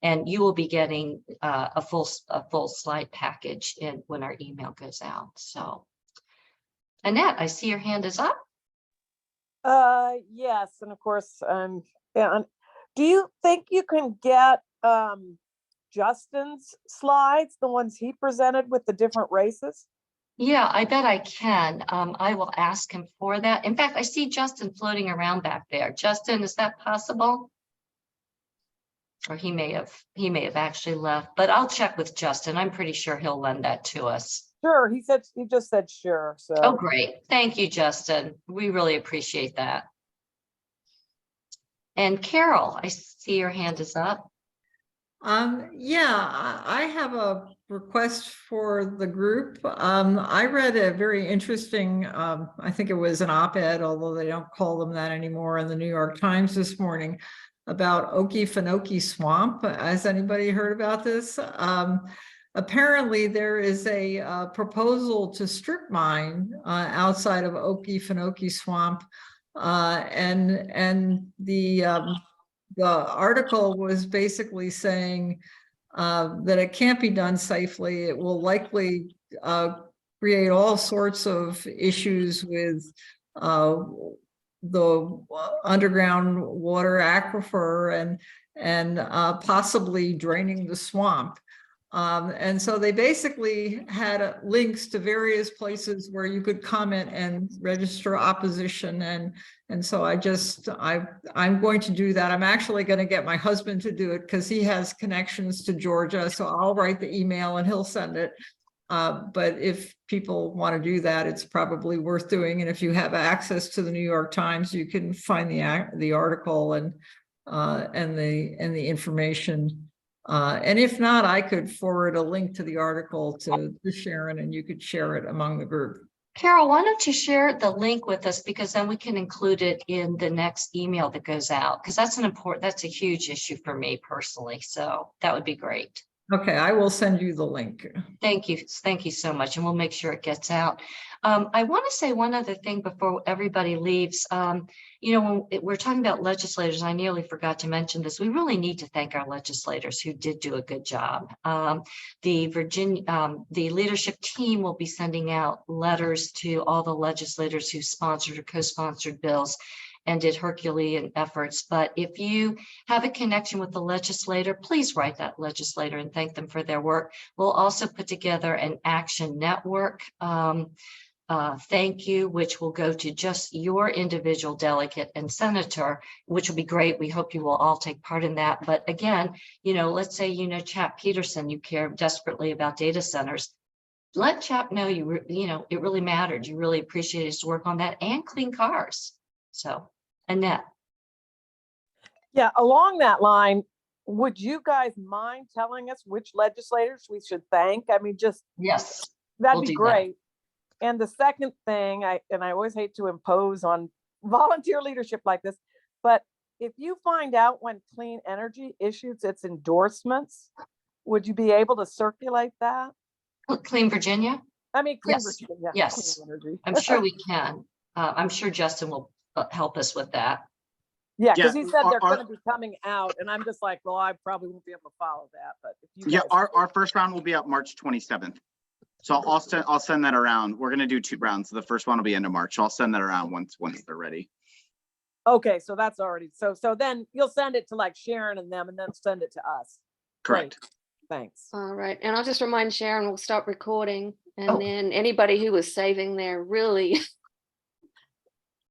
and you will be getting a full slide package when our email goes out. So, Annette, I see your hand is up. Yes, and of course, yeah. Do you think you can get Justin's slides, the ones he presented with the different races? Yeah, I bet I can. I will ask him for that. In fact, I see Justin floating around back there. Justin, is that possible? Or he may have actually left, but I'll check with Justin. I'm pretty sure he'll lend that to us. Sure, he just said sure. So. Oh, great. Thank you, Justin. We really appreciate that. And Carol, I see your hand is up. Yeah, I have a request for the group. I read a very interesting, I think it was an op-ed, although they don't call them that anymore, in the New York Times this morning about Okefenokee Swamp. Has anybody heard about this? Apparently there is a proposal to strip mine outside of Okefenokee Swamp, and the article was basically saying that it can't be done safely. It will likely create all sorts of issues with the underground water aquifer and possibly draining the swamp. And so they basically had links to various places where you could comment and register opposition. And so I'm going to do that. I'm actually going to get my husband to do it because he has connections to Georgia. So I'll write the email and he'll send it. But if people want to do that, it's probably worth doing. And if you have access to the New York Times, you can find the article and the information. And if not, I could forward a link to the article to Sharon, and you could share it among the group. Carol, why don't you share the link with us, because then we can include it in the next email that goes out, because that's a huge issue for me personally. So that would be great. Okay, I will send you the link. Thank you. Thank you so much. And we'll make sure it gets out. I want to say one other thing before everybody leaves. When we're talking about legislators, I nearly forgot to mention this. We really need to thank our legislators who did do a good job. The leadership team will be sending out letters to all the legislators who sponsored or co-sponsored bills and did Herculean efforts. But if you have a connection with the legislator, please write that legislator and thank them for their work. We'll also put together an action network thank you, which will go to just your individual delegate and senator, which will be great. We hope you will all take part in that. But again, let's say, Chap Peterson, you care desperately about data centers. Let Chap know it really mattered. You really appreciate his work on that, and clean cars. So, Annette. Yeah, along that line, would you guys mind telling us which legislators we should thank? I mean, Yes, that'd be great. And the second thing, I always hate to impose on volunteer leadership like this, but if you find out when Clean Energy issues its endorsements, Would you be able to circulate that? Clean Virginia? I mean, Clean Yes, Virginia, yeah, yes. Clean Energy. I'm sure we can. I'm sure Justin will help us with that. Yeah, because Yeah, he said they're our- going to be coming out, and I'm just like, well, I probably won't be able to follow that, but if you Yeah, guys. our first round will be up March 27th. So I'll send that around. We're gonna do 2 rounds. So the first one will be end of March. So I'll send that around once they're ready. Okay, so that's already, so then you'll send it to like Sharon and them and then send it to us. Correct. Great. Thanks. All right, and I'll just remind Sharon, we'll stop recording. And Oh. then anybody who was saving their really